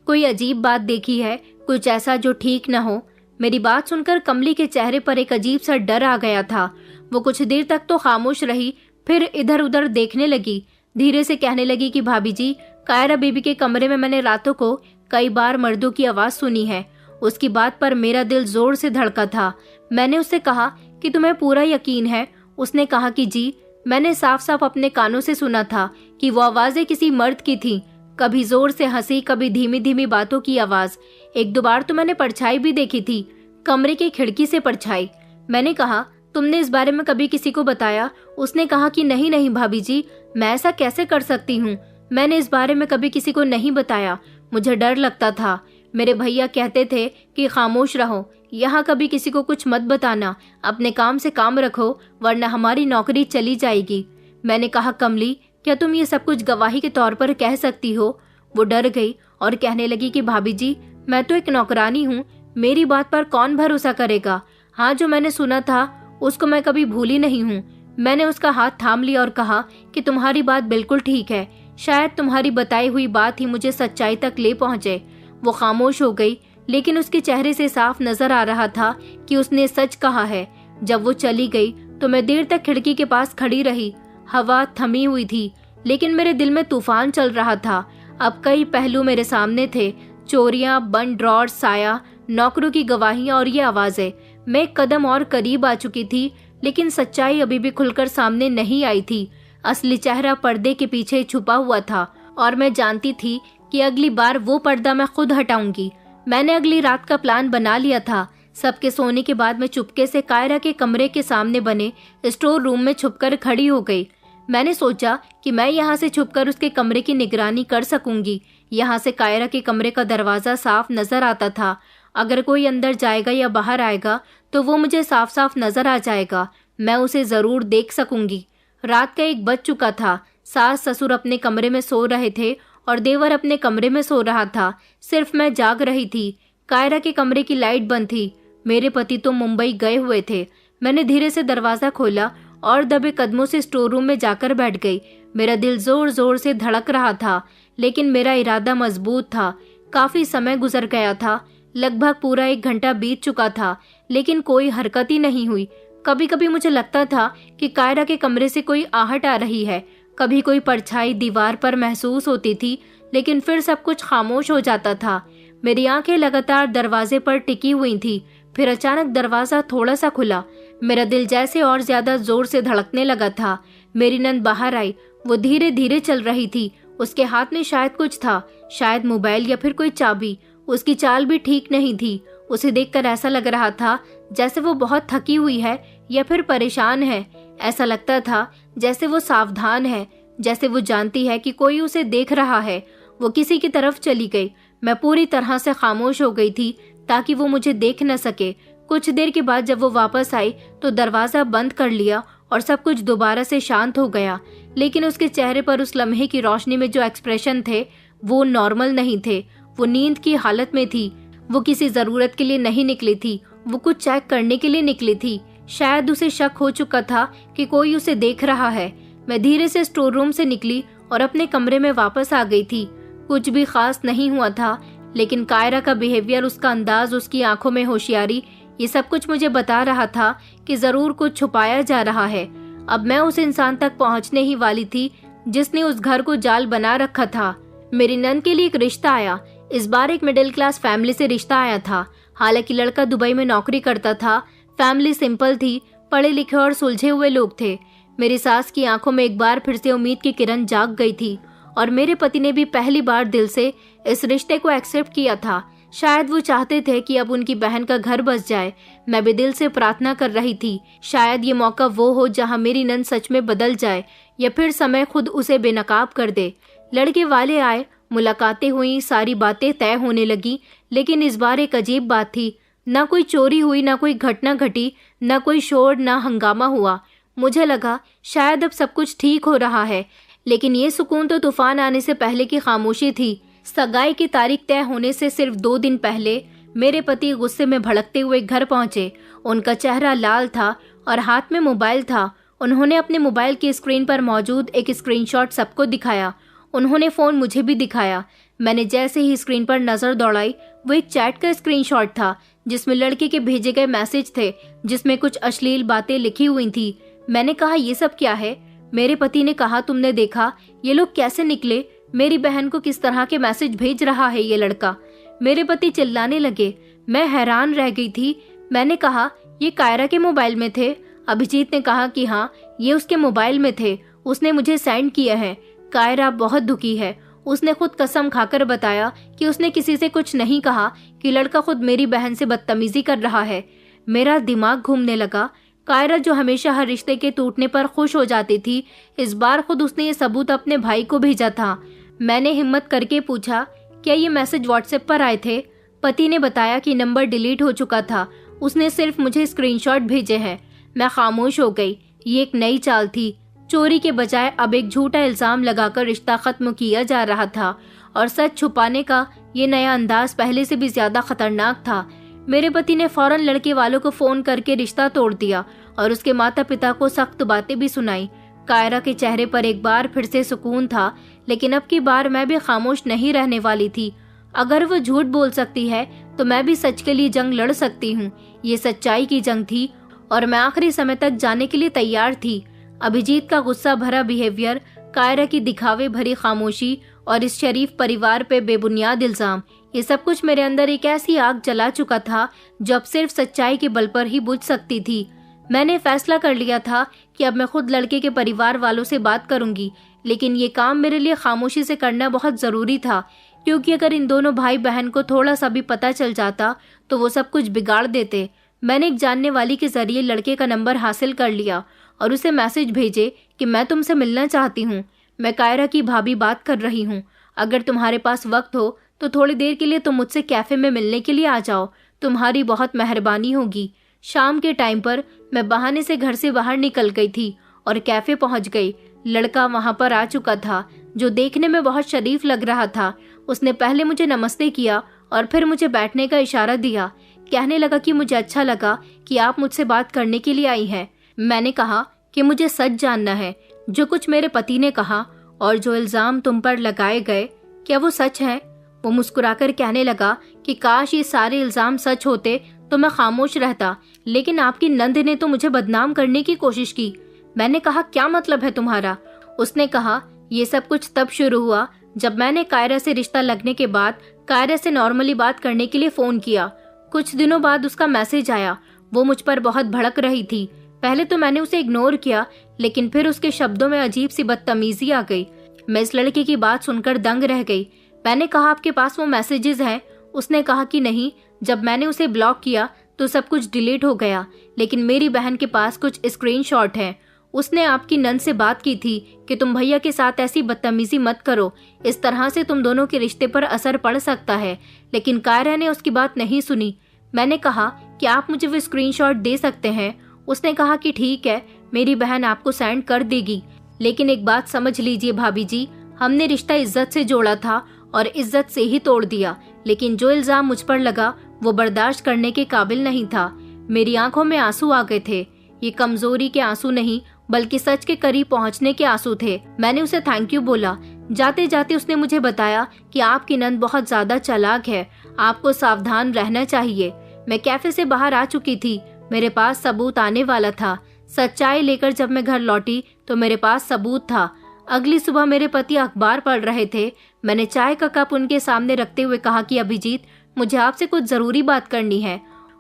कोई अजीब बात देखी है? कुछ ऐसा जो ठीक न हो? मेरी बात सुनकर कमली के चेहरे पर एक अजीब सा डर आ गया था। वो कुछ देर तक तो खामोश रही, फिर इधर उधर देखने लगी। धीरे से कहने लगी कि भाभी जी, कायरा बीबी के कमरे में मैंने रातों को कई बार मर्दों की आवाज सुनी है। उसकी बात पर मेरा दिल जोर से धड़का था। मैंने उससे कहा कि तुम्हें पूरा यकीन है? उसने कहा कि जी, मैंने साफ साफ अपने कानों से सुना था कि वो आवाजें किसी मर्द की थी। कभी जोर से हंसी, कभी धीमी धीमी बातों की आवाज। एक दो बार तो मैंने परछाई भी देखी थी, कमरे की खिड़की से परछाई। मैंने कहा, तुमने इस बारे में कभी किसी को बताया? उसने कहा कि नहीं नहीं भाभी जी, मैं ऐसा कैसे कर सकती हूँ। मैंने इस बारे में कभी किसी को नहीं बताया। मुझे डर लगता था। मेरे भैया कहते थे कि खामोश रहो, यहाँ कभी किसी को कुछ मत बताना, अपने काम से काम रखो, वरना हमारी नौकरी चली जाएगी। मैंने कहा, कमली, क्या तुम ये सब कुछ गवाही के तौर पर कह सकती हो? वो डर गई और कहने लगी कि भाभी जी, मैं तो एक नौकरानी हूँ, मेरी बात पर कौन भरोसा करेगा। हाँ, जो मैंने सुना था उसको मैं कभी भूली नहीं हूँ। मैंने उसका हाथ थाम लिया और कहा कि तुम्हारी बात बिल्कुल ठीक है, शायद तुम्हारी बताई हुई बात ही मुझे सच्चाई तक ले पहुँचे। वो खामोश हो गई, लेकिन उसके चेहरे से साफ नजर आ रहा था कि उसने सच कहा है। जब वो चली गई तो मैं देर तक खिड़की के पास खड़ी रही। हवा थमी हुई थी, लेकिन मेरे दिल में तूफान चल रहा था। अब कई पहलू मेरे सामने थे, चोरियां, बंद ड्रॉर, साया, नौकरों की गवाहियां और ये आवाजें। मैं एक कदम और करीब आ चुकी थी, लेकिन सच्चाई अभी भी खुलकर सामने नहीं आई थी। असली चेहरा पर्दे के पीछे छुपा हुआ था और मैं जानती थी कि अगली बार वो पर्दा मैं खुद हटाऊंगी। मैंने अगली रात का प्लान बना लिया था। सबके सोने के बाद मैं चुपके से कायरा के कमरे के सामने बने स्टोर रूम में छुपकर खड़ी हो गई। मैंने सोचा कि मैं यहाँ से छुपकर उसके कमरे की निगरानी कर सकूंगी। यहाँ से कायरा के कमरे का दरवाजा साफ नजर आता था। अगर कोई अंदर जाएगा या बाहर आएगा तो वो मुझे साफ साफ नजर आ जाएगा। मैं उसे जरूर देख सकूंगी। रात का 1 बज चुका था। सास ससुर अपने कमरे में सो रहे थे और देवर अपने कमरे में सो रहा था। सिर्फ मैं जाग रही थी। कायरा के कमरे की लाइट बंद थी। मेरे पति तो मुंबई गए हुए थे। मैंने धीरे से दरवाजा खोला और दबे कदमों से स्टोर रूम में जाकर बैठ गई। मेरा दिल जोर जोर से धड़क रहा था, लेकिन मेरा इरादा मजबूत था। काफी समय गुजर गया था, लगभग पूरा 1 घंटा बीत चुका था, लेकिन कोई हरकत ही नहीं हुई। कभी कभी मुझे लगता था कि कायरा के कमरे से कोई आहट आ रही है, कभी कोई परछाई दीवार पर महसूस होती थी, लेकिन फिर सब कुछ खामोश हो जाता था। मेरी आंखें लगातार दरवाजे पर टिकी हुई थी। फिर अचानक दरवाजा थोड़ा सा खुला। मेरा दिल जैसे और ज्यादा जोर से धड़कने लगा था। मेरी नंद बाहर आई। वो धीरे धीरे चल रही थी। उसके हाथ में शायद कुछ था, शायद मोबाइल या फिर कोई चाबी। उसकी चाल भी ठीक नहीं थी। उसे देखकर ऐसा लग रहा था जैसे वो बहुत थकी हुई है या फिर परेशान है। ऐसा लगता था जैसे वो सावधान है, जैसे वो जानती है कि कोई उसे देख रहा है। वो किसी की तरफ चली गई। मैं पूरी तरह से खामोश हो गई थी ताकि वो मुझे देख न सके। कुछ देर के बाद जब वो वापस आई तो दरवाजा बंद कर लिया और सब कुछ दोबारा से शांत हो गया। लेकिन उसके चेहरे पर उस लम्हे की रोशनी में जो एक्सप्रेशन थे वो नॉर्मल नहीं थे। वो नींद की हालत में थी। वो किसी जरूरत के लिए नहीं निकली थी, वो कुछ चेक करने के लिए निकली थी। शायद उसे शक हो चुका था कि कोई उसे देख रहा है। मैं धीरे से स्टोर रूम से निकली और अपने कमरे में वापस आ गई थी। कुछ भी खास नहीं हुआ था, लेकिन कायरा का बिहेवियर, उसका अंदाज, उसकी आंखों में होशियारी, ये सब कुछ मुझे बता रहा था कि जरूर कुछ छुपाया जा रहा है। अब मैं उस इंसान तक पहुंचने ही वाली थी जिसने उस घर को जाल बना रखा था। मेरी नंद के लिए एक रिश्ता आया। इस बार एक मिडिल क्लास फैमिली से रिश्ता आया था। हालांकि लड़का दुबई में नौकरी करता था। फैमिली सिंपल थी, पढ़े लिखे और सुलझे हुए लोग थे। मेरी सास की आंखों में एक बार फिर से उम्मीद की किरण जाग गई थी और मेरे पति ने भी पहली बार दिल से इस रिश्ते को एक्सेप्ट किया था। शायद वो चाहते थे कि अब उनकी बहन का घर बस जाए। मैं भी दिल से प्रार्थना कर रही थी, शायद ये मौका वो हो जहां मेरी नंद सच में बदल जाए या फिर समय खुद उसे बेनकाब कर दे। लड़के वाले आए, मुलाकातें हुई, सारी बातें तय होने लगी। लेकिन इस बार एक अजीब बात थी। ना कोई चोरी हुई, ना कोई घटना घटी, ना कोई शोर, ना हंगामा हुआ। मुझे लगा शायद अब सब कुछ ठीक हो रहा है, लेकिन ये सुकून तो तूफान आने से पहले की खामोशी थी। सगाई की तारीख तय होने से सिर्फ 2 दिन पहले मेरे पति गुस्से में भड़कते हुए घर पहुंचे। उनका चेहरा लाल था और हाथ में मोबाइल था। उन्होंने अपने मोबाइल की स्क्रीन पर मौजूद एक स्क्रीनशॉट सबको दिखाया। उन्होंने फोन मुझे भी दिखाया। मैंने जैसे ही स्क्रीन पर नजर दौड़ाई, वो एक चैट का स्क्रीनशॉट था जिसमें लड़के के भेजे गए मैसेज थे, जिसमें कुछ अश्लील बातें लिखी हुई थी। मैंने कहा, ये सब क्या है? मेरे पति ने कहा, तुमने देखा ये लोग कैसे निकले? मेरी बहन को किस तरह के मैसेज भेज रहा है ये लड़का? मेरे पति चिल्लाने लगे। मैं हैरान रह गई थी। मैंने कहा, ये कायरा के मोबाइल में थे? अभिजीत ने कहा कि हाँ, ये उसके मोबाइल में थे, उसने मुझे सेंड किया है। कायरा बहुत दुखी है। उसने खुद कसम खाकर बताया कि उसने किसी से कुछ नहीं कहा, कि लड़का खुद मेरी बहन से बदतमीजी कर रहा है। मेरा दिमाग घूमने लगा। कायरा जो हमेशा हर रिश्ते के टूटने पर खुश हो जाती थी, इस बार खुद उसने ये सबूत अपने भाई को भेजा था। मैंने हिम्मत करके पूछा, क्या ये मैसेज व्हाट्सएप पर आए थे? पति ने बताया कि नंबर डिलीट हो चुका था, उसने सिर्फ मुझे स्क्रीनशॉट भेजे हैं। मैं खामोश हो गई। ये एक नई चाल थी। चोरी के बजाय अब एक झूठा इल्जाम लगाकर रिश्ता खत्म किया जा रहा था, और सच छुपाने का ये नया अंदाज पहले से भी ज्यादा खतरनाक था। मेरे पति ने फौरन लड़के वालों को फोन करके रिश्ता तोड़ दिया और उसके माता पिता को सख्त बातें भी सुनाई। कायरा के चेहरे पर एक बार फिर से सुकून था, लेकिन अब की बार मैं भी खामोश नहीं रहने वाली थी। अगर वो झूठ बोल सकती है तो मैं भी सच के लिए जंग लड़ सकती हूँ। ये सच्चाई की जंग थी और मैं आखिरी समय तक जाने के लिए तैयार थी। अभिजीत का गुस्सा भरा बिहेवियर, कायरा की दिखावे भरी खामोशी और इस शरीफ परिवार पे बेबुनियाद इल्जाम, ये सब कुछ मेरे अंदर एक ऐसी आग जला चुका था जो अब सिर्फ सच्चाई के बल पर ही बुझ सकती थी। मैंने फैसला कर लिया था कि अब मैं खुद लड़के के परिवार वालों से बात करूंगी, लेकिन ये काम मेरे लिए खामोशी से करना बहुत जरूरी था, क्योंकि अगर इन दोनों भाई बहन को थोड़ा सा भी पता चल जाता तो वो सब कुछ बिगाड़ देते। मैंने एक जानने वाली के जरिए लड़के का नंबर हासिल कर लिया और उसे मैसेज भेजे कि मैं तुमसे मिलना चाहती हूँ। मैं कायरा की भाभी बात कर रही हूँ। अगर तुम्हारे पास वक्त हो तो थोड़ी देर के लिए तुम मुझसे कैफे में मिलने के लिए आ जाओ। तुम्हारी बहुत मेहरबानी होगी। शाम के टाइम पर मैं बहाने से घर से बाहर निकल गई थी और कैफे पहुंच गई। लड़का वहां पर आ चुका था, जो देखने में बहुत शरीफ लग रहा था। उसने पहले मुझे नमस्ते किया और फिर मुझे बैठने का इशारा दिया। कहने लगा कि मुझे अच्छा लगा कि आप मुझसे बात करने के लिए आई हैं। मैंने कहा कि मुझे सच जानना है, जो कुछ मेरे पति ने कहा और जो इल्जाम तुम पर लगाए गए, क्या वो सच है? वो मुस्कुराकर कहने लगा कि काश ये सारे इल्जाम सच होते तो मैं खामोश रहता, लेकिन आपकी नंद ने तो मुझे बदनाम करने की कोशिश की। मैंने कहा, क्या मतलब है तुम्हारा? उसने कहा, ये सब कुछ तब शुरू हुआ जब मैंने कायरा से रिश्ता लगने के बाद कायरा से नॉर्मली बात करने के लिए फोन किया। कुछ दिनों बाद उसका मैसेज आया। वो मुझ पर बहुत भड़क रही थी। पहले तो मैंने उसे इग्नोर किया, लेकिन फिर उसके शब्दों में अजीब सी बदतमीजी आ गई। मैं इस लड़के की बात सुनकर दंग रह गई। मैंने कहा, आपके पास वो मैसेजेस हैं? उसने कहा कि नहीं, जब मैंने उसे ब्लॉक किया तो सब कुछ डिलीट हो गया, लेकिन मेरी बहन के पास कुछ स्क्रीनशॉट हैं। उसने आपकी नंद से बात की थी कि तुम भैया के साथ ऐसी बदतमीजी मत करो, इस तरह से तुम दोनों के रिश्ते पर असर पड़ सकता है। लेकिन कायरा ने उसकी बात नहीं सुनी। मैंने कहा कि आप मुझे वो स्क्रीनशॉट दे सकते हैं। उसने कहा कि ठीक है, मेरी बहन आपको सेंड कर देगी। लेकिन एक बात समझ लीजिए भाभी जी, हमने रिश्ता इज्जत से जोड़ा था और इज्जत से ही तोड़ दिया। लेकिन जो इल्जाम मुझ पर लगा वो बर्दाश्त करने के काबिल नहीं था। मेरी आंखों में आंसू आ गए थे। ये कमजोरी के आंसू नहीं बल्कि सच के करीब पहुंचने के आंसू थे। मैंने उसे थैंक यू बोला। जाते जाते उसने मुझे बताया कि आपकी नंद बहुत ज्यादा चालाक है, आपको सावधान रहना चाहिए। मैं कैफे से बाहर आ चुकी थी, मेरे पास सबूत आने वाला था। सच्चाई लेकर जब मैं घर लौटी तो मेरे पास सबूत था। अगली सुबह मेरे पति अखबार पढ़ रहे थे। मैंने चाय का कप उनके सामने रखते हुए कहा कि अभिजीत, मुझे आपसे कुछ जरूरी बात करनी है।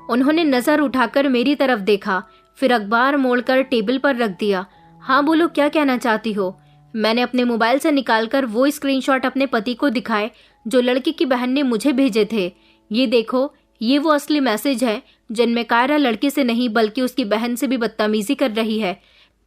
उन्होंने नजर उठाकर मेरी तरफ देखा, फिर अखबार मोड़कर टेबल पर रख दिया। हाँ बोलो, क्या कहना चाहती हो? मैंने अपने मोबाइल से निकालकर वो स्क्रीनशॉट अपने पति को दिखाए जो लड़की की बहन ने मुझे भेजे थे। ये देखो, ये वो असली मैसेज है जिनमें कायरा लड़के से नहीं बल्कि उसकी बहन से भी बदतमीजी कर रही है।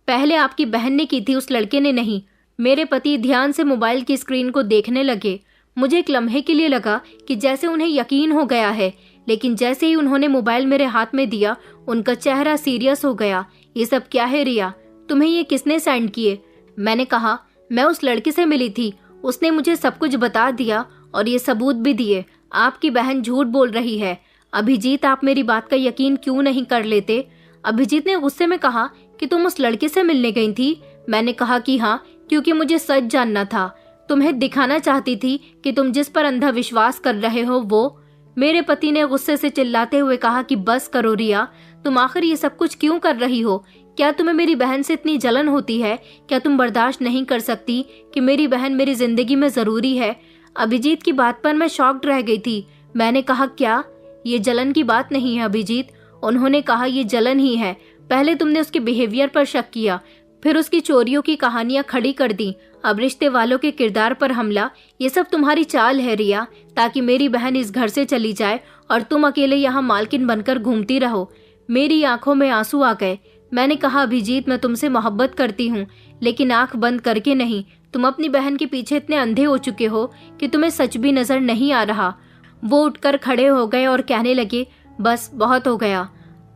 पहले आपकी बहन ने की थी, उस लड़के ने नहीं। मेरे पति ध्यान से मोबाइल की स्क्रीन को देखने लगे। मुझे एक लम्हे के लिए लगा कि जैसे उन्हें यकीन हो गया है, लेकिन जैसे ही उन्होंने मोबाइल मेरे हाथ में दिया उनका चेहरा सीरियस हो गया। ये सब क्या है रिया? तुम्हें ये किसने सेंड किए? मैंने कहा, मैं उस लड़के से मिली थी, उसने मुझे सब कुछ बता दिया और ये सबूत भी दिए। आपकी बहन झूठ बोल रही है। अभिजीत, आप मेरी बात का यकीन क्यों नहीं कर लेते? अभिजीत ने गुस्से में कहा कि तुम उस लड़के से मिलने गई थी? मैंने कहा कि हाँ, क्योंकि मुझे सच जानना था। तुम्हें दिखाना चाहती थी कि तुम जिस पर अंधा विश्वास कर रहे हो वो। मेरे पति ने गुस्से से चिल्लाते हुए कहा कि बस करो रिया, तुम आखिर ये सब कुछ क्यों कर रही हो? क्या तुम्हें मेरी बहन से इतनी जलन होती है? क्या तुम बर्दाश्त नहीं कर सकती कि मेरी बहन मेरी जिंदगी में जरूरी है? अभिजीत की बात पर मैं शॉक्ड रह गई थी। मैंने कहा, क्या? ये जलन की बात नहीं है अभिजीत। उन्होंने कहा, ये जलन ही है। पहले तुमने उसके बिहेवियर पर शक किया, फिर उसकी चोरियों की कहानियां खड़ी कर दी, अब रिश्ते वालों के किरदार पर हमला। ये सब तुम्हारी चाल है रिया, ताकि मेरी बहन इस घर से चली जाए और तुम अकेले यहाँ मालकिन बनकर घूमती रहो। मेरी आंखों में आंसू आ गए। मैंने कहा, अभिजीत, मैं तुमसे मोहब्बत करती हूँ, लेकिन आंख बंद करके नहीं। तुम अपनी बहन के पीछे इतने अंधे हो चुके हो कि तुम्हें सच भी नजर नहीं आ रहा। वो उठकर खड़े हो गए और कहने लगे, बस बहुत हो गया।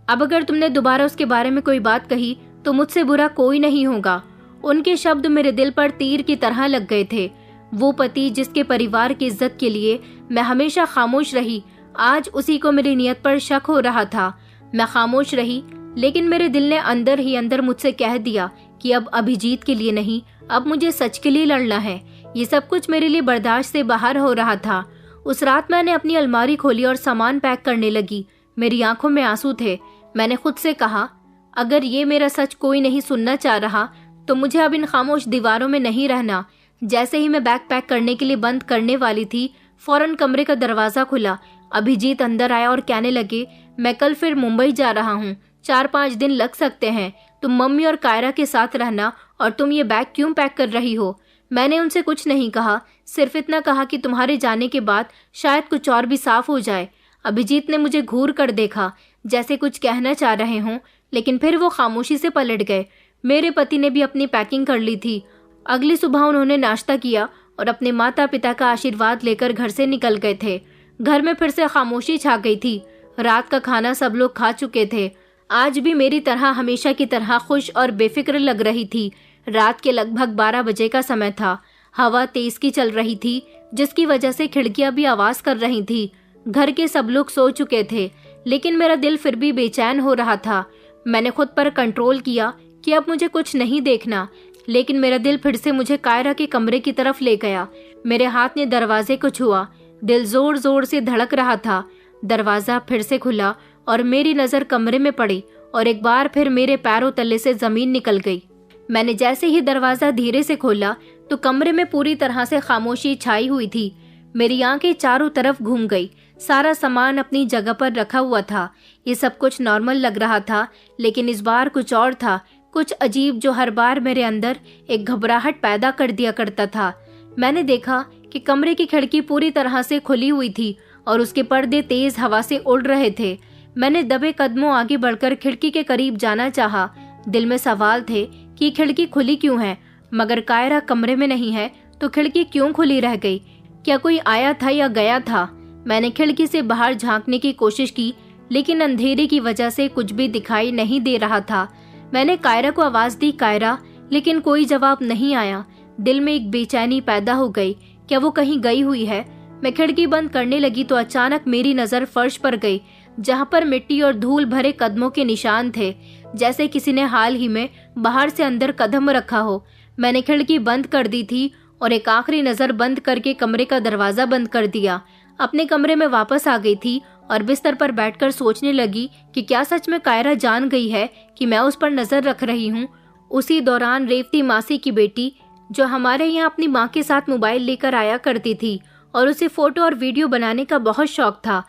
अब अगर तुमने दोबारा उसके बारे में कोई बात कही तो मुझसे बुरा कोई नहीं होगा। उनके शब्द मेरे दिल पर तीर की तरह लग गए थे। वो पति जिसके परिवार की इज्जत के लिए मैं हमेशा खामोश रही, आज उसी को मेरी नियत पर शक हो रहा था। मैं खामोश रही, लेकिन मेरे दिल ने अंदर ही अंदर मुझसे कह दिया कि अब अभिजीत के लिए नहीं, अब मुझे सच के लिए लड़ना है। ये सब कुछ मेरे लिए बर्दाश्त से बाहर हो रहा था। उस रात मैंने अपनी अलमारी खोली और सामान पैक करने लगी। मेरी आंखों में आंसू थे। मैंने खुद से कहा, अगर ये मेरा सच कोई नहीं सुनना चाह रहा तो मुझे अब इन खामोश दीवारों में नहीं रहना। जैसे ही मैं बैग पैक करने के लिए बंद करने वाली थी, फौरन कमरे का दरवाजा खुला। अभिजीत अंदर आया और कहने लगे, मैं कल फिर मुंबई जा रहा हूँ, 4-5 दिन लग सकते हैं। तुम मम्मी और कायरा के साथ रहना, और तुम ये बैग क्यों पैक कर रही हो? मैंने उनसे कुछ नहीं कहा, सिर्फ इतना कहा कि तुम्हारे जाने के बाद शायद कुछ और भी साफ हो जाए। अभिजीत ने मुझे घूर कर देखा, जैसे कुछ कहना चाह रहे हों, लेकिन फिर वो खामोशी से पलट गए। मेरे पति ने भी अपनी पैकिंग कर ली थी। अगली सुबह उन्होंने नाश्ता किया और अपने माता पिता का आशीर्वाद लेकर घर से निकल गए थे। घर में फिर से खामोशी छा गई थी। रात का खाना सब लोग खा चुके थे। आज भी मेरी तरह हमेशा की तरह खुश और बेफिक्र लग रही थी। रात के लगभग 12 बजे का समय था। हवा तेज की चल रही थी, जिसकी वजह से खिड़कियां भी आवाज कर रही थी। घर के सब लोग सो चुके थे, लेकिन मेरा दिल फिर भी बेचैन हो रहा था। मैंने खुद पर कंट्रोल किया कि अब मुझे कुछ नहीं देखना, लेकिन मेरा दिल फिर से मुझे कायरा के कमरे की तरफ ले गया। मेरे हाथ ने दरवाजे को छुआ। दिल जोर जोर से धड़क रहा था। दरवाजा फिर से खुला और मेरी नजर कमरे में पड़ी और एक बार फिर मेरे पैरों तले से जमीन निकल गई। मैंने जैसे ही दरवाजा धीरे से खोला तो कमरे में पूरी तरह से खामोशी छाई हुई थी। मेरी आंखें चारों तरफ घूम गई। सारा सामान अपनी जगह पर रखा हुआ था। ये सब कुछ नॉर्मल लग रहा था, लेकिन इस बार कुछ और था, कुछ अजीब, जो हर बार मेरे अंदर एक घबराहट पैदा कर दिया करता था। मैंने देखा कि कमरे की खिड़की पूरी तरह से खुली हुई थी और उसके पर्दे तेज हवा से उड़ रहे थे। मैंने दबे कदमों आगे बढ़कर खिड़की के करीब जाना चाहा। दिल में सवाल थे कि खिड़की खुली क्यों है, मगर कायरा कमरे में नहीं है तो खिड़की क्यों खुली रह गई? क्या कोई आया था या गया था? मैंने खिड़की से बाहर झांकने की कोशिश की, लेकिन अंधेरे की वजह से कुछ भी दिखाई नहीं दे रहा था। मैंने कायरा को आवाज दी, कायरा, लेकिन कोई जवाब नहीं आया। दिल में एक बेचैनी पैदा हो गई, क्या वो कहीं गई हुई है? मैं खिड़की बंद करने लगी तो अचानक मेरी नजर फर्श पर गई, जहाँ पर मिट्टी और धूल भरे कदमों के निशान थे, जैसे किसी ने हाल ही में बाहर से अंदर कदम रखा हो। मैंने खिड़की बंद कर दी थी और एक आखिरी नजर बंद करके कमरे का दरवाजा बंद कर दिया। अपने कमरे में वापस आ गई थी और बिस्तर पर बैठकर सोचने लगी कि क्या सच में कायरा जान गई है कि मैं उस पर नजर रख रही हूँ। उसी दौरान रेवती मासी की बेटी, जो हमारे यहाँ अपनी माँ के साथ मोबाइल लेकर आया करती थी और उसे फोटो और वीडियो बनाने का बहुत शौक था,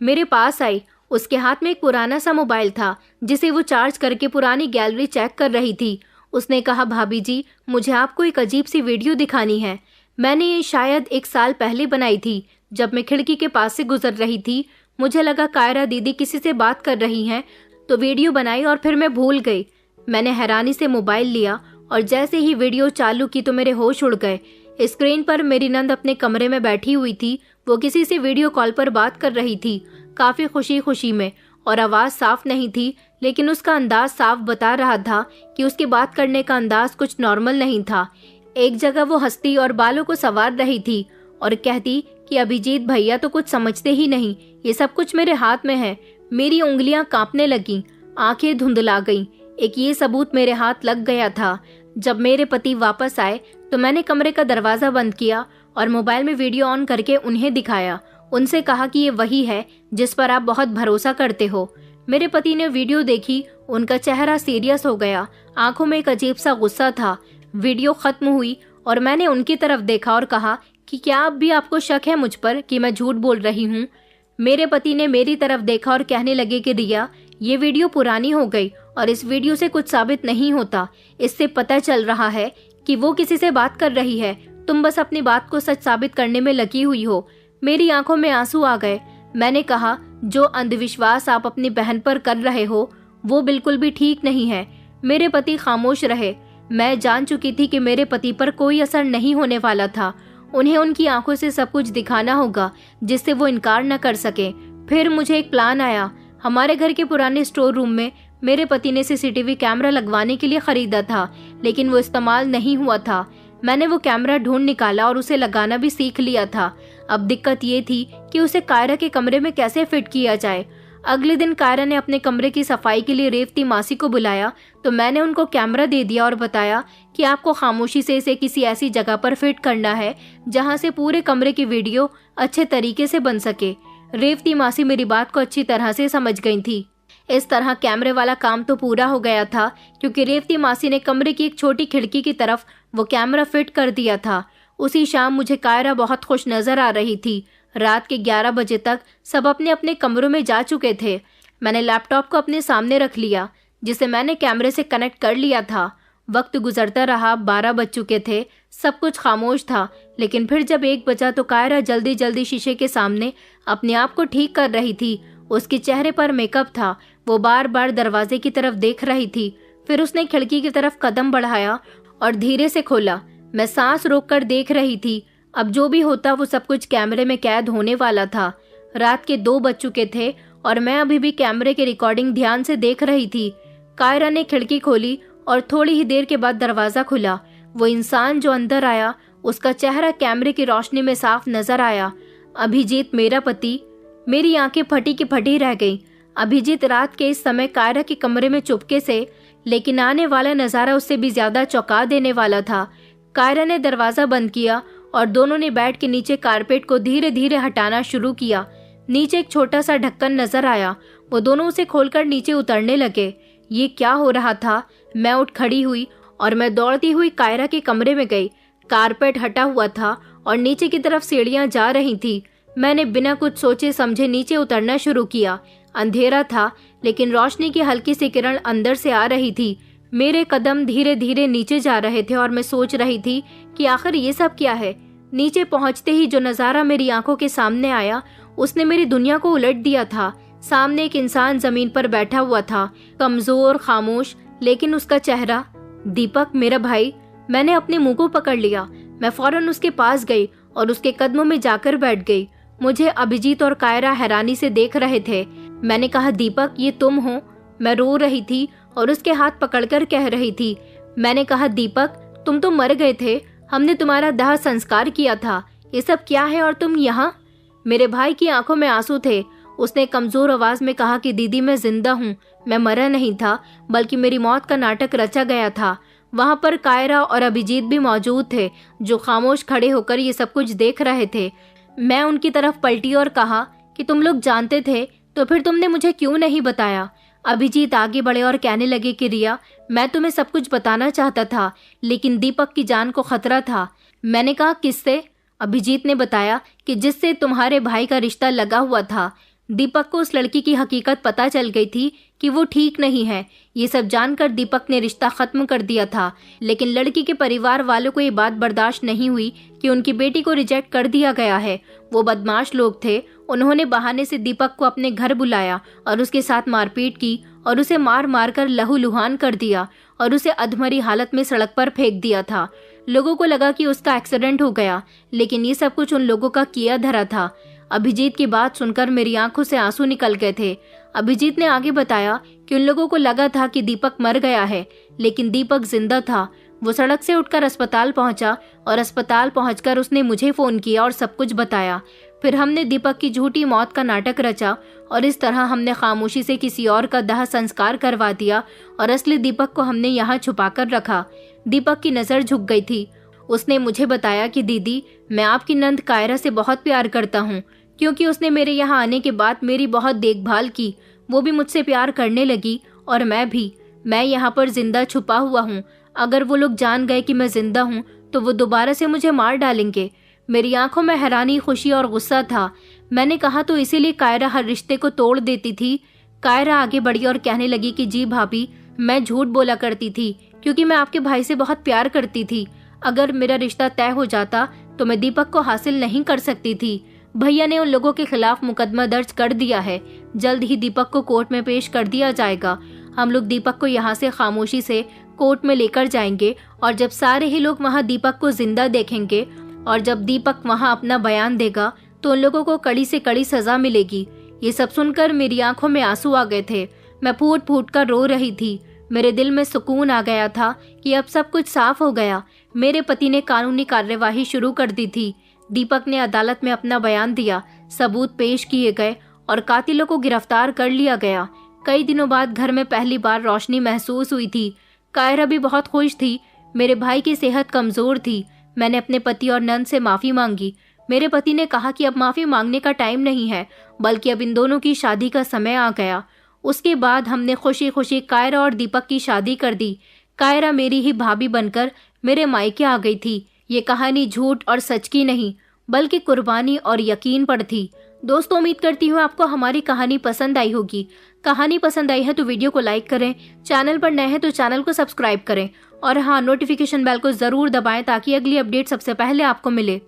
मेरे पास आई। उसके हाथ में एक पुराना सा मोबाइल था जिसे वो चार्ज करके पुरानी गैलरी चेक कर रही थी। उसने कहा, भाभी जी, मुझे आपको एक अजीब सी वीडियो दिखानी है। मैंने ये शायद 1 साल पहले बनाई थी। जब मैं खिड़की के पास से गुजर रही थी, मुझे लगा कायरा दीदी किसी से बात कर रही हैं, तो वीडियो बनाई और फिर मैं भूल गई। मैंने हैरानी से मोबाइल लिया और जैसे ही वीडियो चालू की तो मेरे होश उड़ गए। स्क्रीन पर मेरी नंद अपने कमरे में बैठी हुई थी। वो किसी से वीडियो कॉल पर बात कर रही थी, काफी खुशी खुशी में, और आवाज साफ नहीं थी, लेकिन उसका अंदाज साफ बता रहा था कि उसकी बात करने का अंदाज कुछ नॉर्मल नहीं था। एक जगह वो हंसती और बालों को संवार रही थी और कहती कि अभिजीत भैया तो कुछ समझते ही नहीं, ये सब कुछ मेरे हाथ में है। मेरी उंगलियां कांपने लगीं, आंखें धुंधला गईं। एक ये सबूत मेरे हाथ लग गया था। जब मेरे पति वापस आए तो मैंने कमरे का दरवाजा बंद किया और मोबाइल में वीडियो ऑन करके उन्हें दिखाया। उनसे कहा कि ये वही है जिस पर आप बहुत भरोसा करते हो। मेरे पति ने वीडियो देखी, उनका चेहरा सीरियस हो गया, आंखों में एक अजीब सा गुस्सा था। वीडियो खत्म हुई और मैंने उनकी तरफ देखा और कहा कि क्या अब भी आपको शक है मुझ पर कि मैं झूठ बोल रही हूँ? मेरे पति ने मेरी तरफ देखा और कहने लगे कि रिया, ये वीडियो पुरानी हो गई और इस वीडियो से कुछ साबित नहीं होता। इससे पता चल रहा है कि वो किसी से बात कर रही है। तुम बस अपनी बात को सच साबित करने में लगी हुई हो। मेरी आंखों में आंसू आ गए। मैंने कहा, जो अंधविश्वास आप अपनी बहन पर कर रहे हो वो बिल्कुल भी ठीक नहीं है। मेरे पति खामोश रहे। मैं जान चुकी थी कि मेरे पति पर कोई असर नहीं होने वाला था। उन्हें उनकी आंखों से सब कुछ दिखाना होगा जिससे वो इनकार न कर सके। फिर मुझे एक प्लान आया। हमारे घर के पुराने स्टोर रूम में मेरे पति ने सीसीटीवी कैमरा लगवाने के लिए खरीदा था, लेकिन वो इस्तेमाल नहीं हुआ था। मैंने वो कैमरा ढूंढ निकाला और उसे लगाना भी सीख लिया था। अब दिक्कत ये थी कि उसे कायरा के कमरे में कैसे फिट किया जाए। अगले दिन कायरा ने अपने कमरे की सफाई के लिए रेवती मासी को बुलाया तो मैंने उनको कैमरा दे दिया और बताया कि आपको खामोशी से इसे किसी ऐसी जगह पर फिट करना है जहां से पूरे कमरे की वीडियो अच्छे तरीके से बन सके। रेवती मासी मेरी बात को अच्छी तरह से समझ गई थी। इस तरह कैमरे वाला काम तो पूरा हो गया था, क्योंकि रेवती मासी ने कमरे की एक छोटी खिड़की की तरफ वो कैमरा फिट कर दिया था। उसी शाम मुझे कायरा बहुत खुश नजर आ रही थी। रात के 11 बजे तक सब अपने अपने कमरों में जा चुके थे। मैंने लैपटॉप को अपने सामने रख लिया, जिसे मैंने कैमरे से कनेक्ट कर लिया था। वक्त गुजरता रहा, 12 बज चुके थे। सब कुछ खामोश था, लेकिन फिर जब 1 बजा तो कायरा जल्दी जल्दी शीशे के सामने अपने आप को ठीक कर रही थी। उसके चेहरे पर मेकअप था। वो बार बार दरवाजे की तरफ देख रही थी। फिर उसने खिड़की की तरफ कदम बढ़ाया और धीरे से खोला। मैं सांस रोककर देख रही थी। अब जो भी होता वो सब कुछ कैमरे में कैद होने वाला था। रात के 2 बज चुके थे और मैं अभी भी कैमरे की रिकॉर्डिंग ध्यान से देख रही थी। कायरा ने खिड़की खोली और थोड़ी ही देर के बाद दरवाजा खुला। वो इंसान जो अंदर आया, उसका चेहरा कैमरे की रोशनी में साफ नजर आया। अभिजीत, मेरा पति। मेरी आंखें फटी की फटी रह गईं। अभिजीत रात के इस समय कायरा के कमरे में चुपके से, लेकिन आने वाला नजारा उससे भी ज्यादा चौंका देने वाला था। कायरा ने दरवाजा बंद किया और दोनों ने बेड के नीचे कारपेट को धीरे धीरे हटाना शुरू किया। नीचे एक छोटा सा ढक्कन नजर आया। वो दोनों उसे खोलकर नीचे उतरने लगे। ये क्या हो रहा था? मैं उठ खड़ी हुई और मैं दौड़ती हुई कायरा के कमरे में गई। कारपेट हटा हुआ था और नीचे की तरफ सीढ़ियां जा रही थी। मैंने बिना कुछ सोचे समझे नीचे उतरना शुरू किया। अंधेरा था, लेकिन रोशनी की हल्की सी किरण अंदर से आ रही थी। मेरे कदम धीरे धीरे नीचे जा रहे थे और मैं सोच रही थी कि आखिर ये सब क्या है। नीचे पहुंचते ही जो नजारा मेरी आंखों के सामने आया, उसने मेरी दुनिया को उलट दिया था। सामने एक इंसान जमीन पर बैठा हुआ था, कमजोर, खामोश, लेकिन उसका चेहरा दीपक मेरा भाई। मैंने अपने मुंह को पकड़ लिया। मैं फौरन उसके पास गई और उसके कदमों में जाकर बैठ गई। मुझे अभिजीत और कायरा हैरानी से देख रहे थे। मैंने कहा, दीपक ये तुम हो? मैं रो रही थी और उसके हाथ पकड़कर कह रही थी। मैंने कहा, दीपक तुम तो मर गए थे, हमने तुम्हारा दाह संस्कार किया था, ये सब क्या है और तुम यहाँ? मेरे भाई की आंखों में आंसू थे। उसने कमजोर आवाज में कहा कि दीदी मैं जिंदा हूँ, मैं मरा नहीं था, बल्कि मेरी मौत का नाटक रचा गया था। वहाँ पर कायरा और अभिजीत भी मौजूद थे, जो खामोश खड़े होकर ये सब कुछ देख रहे थे। मैं उनकी तरफ पलटी और कहा कि तुम लोग जानते थे तो फिर तुमने मुझे क्यों नहीं बताया? अभिजीत आगे बढ़े और कहने लगे कि रिया, मैं तुम्हें सब कुछ बताना चाहता था, लेकिन दीपक की जान को खतरा था। मैंने कहा, किससे? अभिजीत ने बताया कि जिससे तुम्हारे भाई का रिश्ता लगा हुआ था। दीपक को उस लड़की की हकीकत पता चल गई थी कि वो ठीक नहीं है। ये सब जानकर दीपक ने रिश्ता खत्म कर दिया था, लेकिन लड़की के परिवार वालों को ये बात बर्दाश्त नहीं हुई कि उनकी बेटी को रिजेक्ट कर दिया गया है। वो बदमाश लोग थे। उन्होंने बहाने से दीपक को अपने घर बुलाया और उसके साथ मारपीट की और उसे मार मार कर लहूलुहान कर दिया और उसे अधमरी हालत में सड़क पर फेंक दिया था। लोगों को लगा कि उसका एक्सीडेंट हो गया, लेकिन ये सब कुछ उन लोगों का किया धरा था। अभिजीत की बात सुनकर मेरी आंखों से आंसू निकल गए थे। अभिजीत ने आगे बताया कि उन लोगों को लगा था कि दीपक मर गया है, लेकिन दीपक जिंदा था। वो सड़क से उठकर अस्पताल पहुंचा और अस्पताल पहुंचकर उसने मुझे फोन किया और सब कुछ बताया। फिर हमने दीपक की झूठी मौत का नाटक रचा और इस तरह हमने खामोशी से किसी और का दाह संस्कार करवा दिया और असली दीपक को हमने यहाँ छुपा कर रखा। दीपक की नजर झुक गई थी। उसने मुझे बताया कि दीदी, मैं आपकी नंद कायरा से बहुत प्यार करता हूँ, क्योंकि उसने मेरे यहाँ आने के बाद मेरी बहुत देखभाल की। वो भी मुझसे प्यार करने लगी और मैं भी। मैं यहाँ पर जिंदा छुपा हुआ हूँ। अगर वो लोग जान गए कि मैं जिंदा हूँ तो वो दोबारा से मुझे मार डालेंगे। मेरी आंखों में हैरानी, खुशी और गुस्सा था। मैंने कहा, तो इसीलिए कायरा हर रिश्ते को तोड़ देती थी? कायरा आगे बढ़ी और कहने लगी कि जी भाभी, मैं झूठ बोला करती थी क्योंकि मैं आपके भाई से बहुत प्यार करती थी। अगर मेरा रिश्ता तय हो जाता तो मैं दीपक को हासिल नहीं कर सकती थी। भैया ने उन लोगों के खिलाफ मुकदमा दर्ज कर दिया है। जल्द ही दीपक को कोर्ट में पेश कर दिया जाएगा। हम लोग दीपक को यहाँ से खामोशी से कोर्ट में लेकर जाएंगे और जब सारे ही लोग वहाँ दीपक को जिंदा देखेंगे और जब दीपक वहाँ अपना बयान देगा तो उन लोगों को कड़ी से कड़ी सजा मिलेगी। ये सब सुनकर मेरी आंखों में आंसू आ गए थे। मैं फूट फूट कर रो रही थी। मेरे दिल में सुकून आ गया था कि अब सब कुछ साफ हो गया। मेरे पति ने कानूनी कार्यवाही शुरू कर दी थी। दीपक ने अदालत में अपना बयान दिया, सबूत पेश किए गए और कातिलों को गिरफ्तार कर लिया गया। कई दिनों बाद घर में पहली बार रोशनी महसूस हुई थी। कायरा भी बहुत खुश थी। मेरे भाई की सेहत कमजोर थी। मैंने अपने पति और नंद से माफी मांगी। मेरे पति ने कहा कि अब माफी मांगने का टाइम नहीं है, बल्कि अब इन दोनों की शादी का समय आ गया। उसके बाद हमने खुशी खुशी कायरा और दीपक की शादी कर दी। कायरा मेरी ही भाभी बनकर मेरे मायके आ गई थी। ये कहानी झूठ और सच की नहीं, बल्कि कुर्बानी और यकीन पर थी। दोस्तों, उम्मीद करती हूँ आपको हमारी कहानी पसंद आई होगी। कहानी पसंद आई है तो वीडियो को लाइक करें, चैनल पर नए हैं तो चैनल को सब्सक्राइब करें और हाँ, नोटिफिकेशन बेल को जरूर दबाएं ताकि अगली अपडेट सबसे पहले आपको मिले।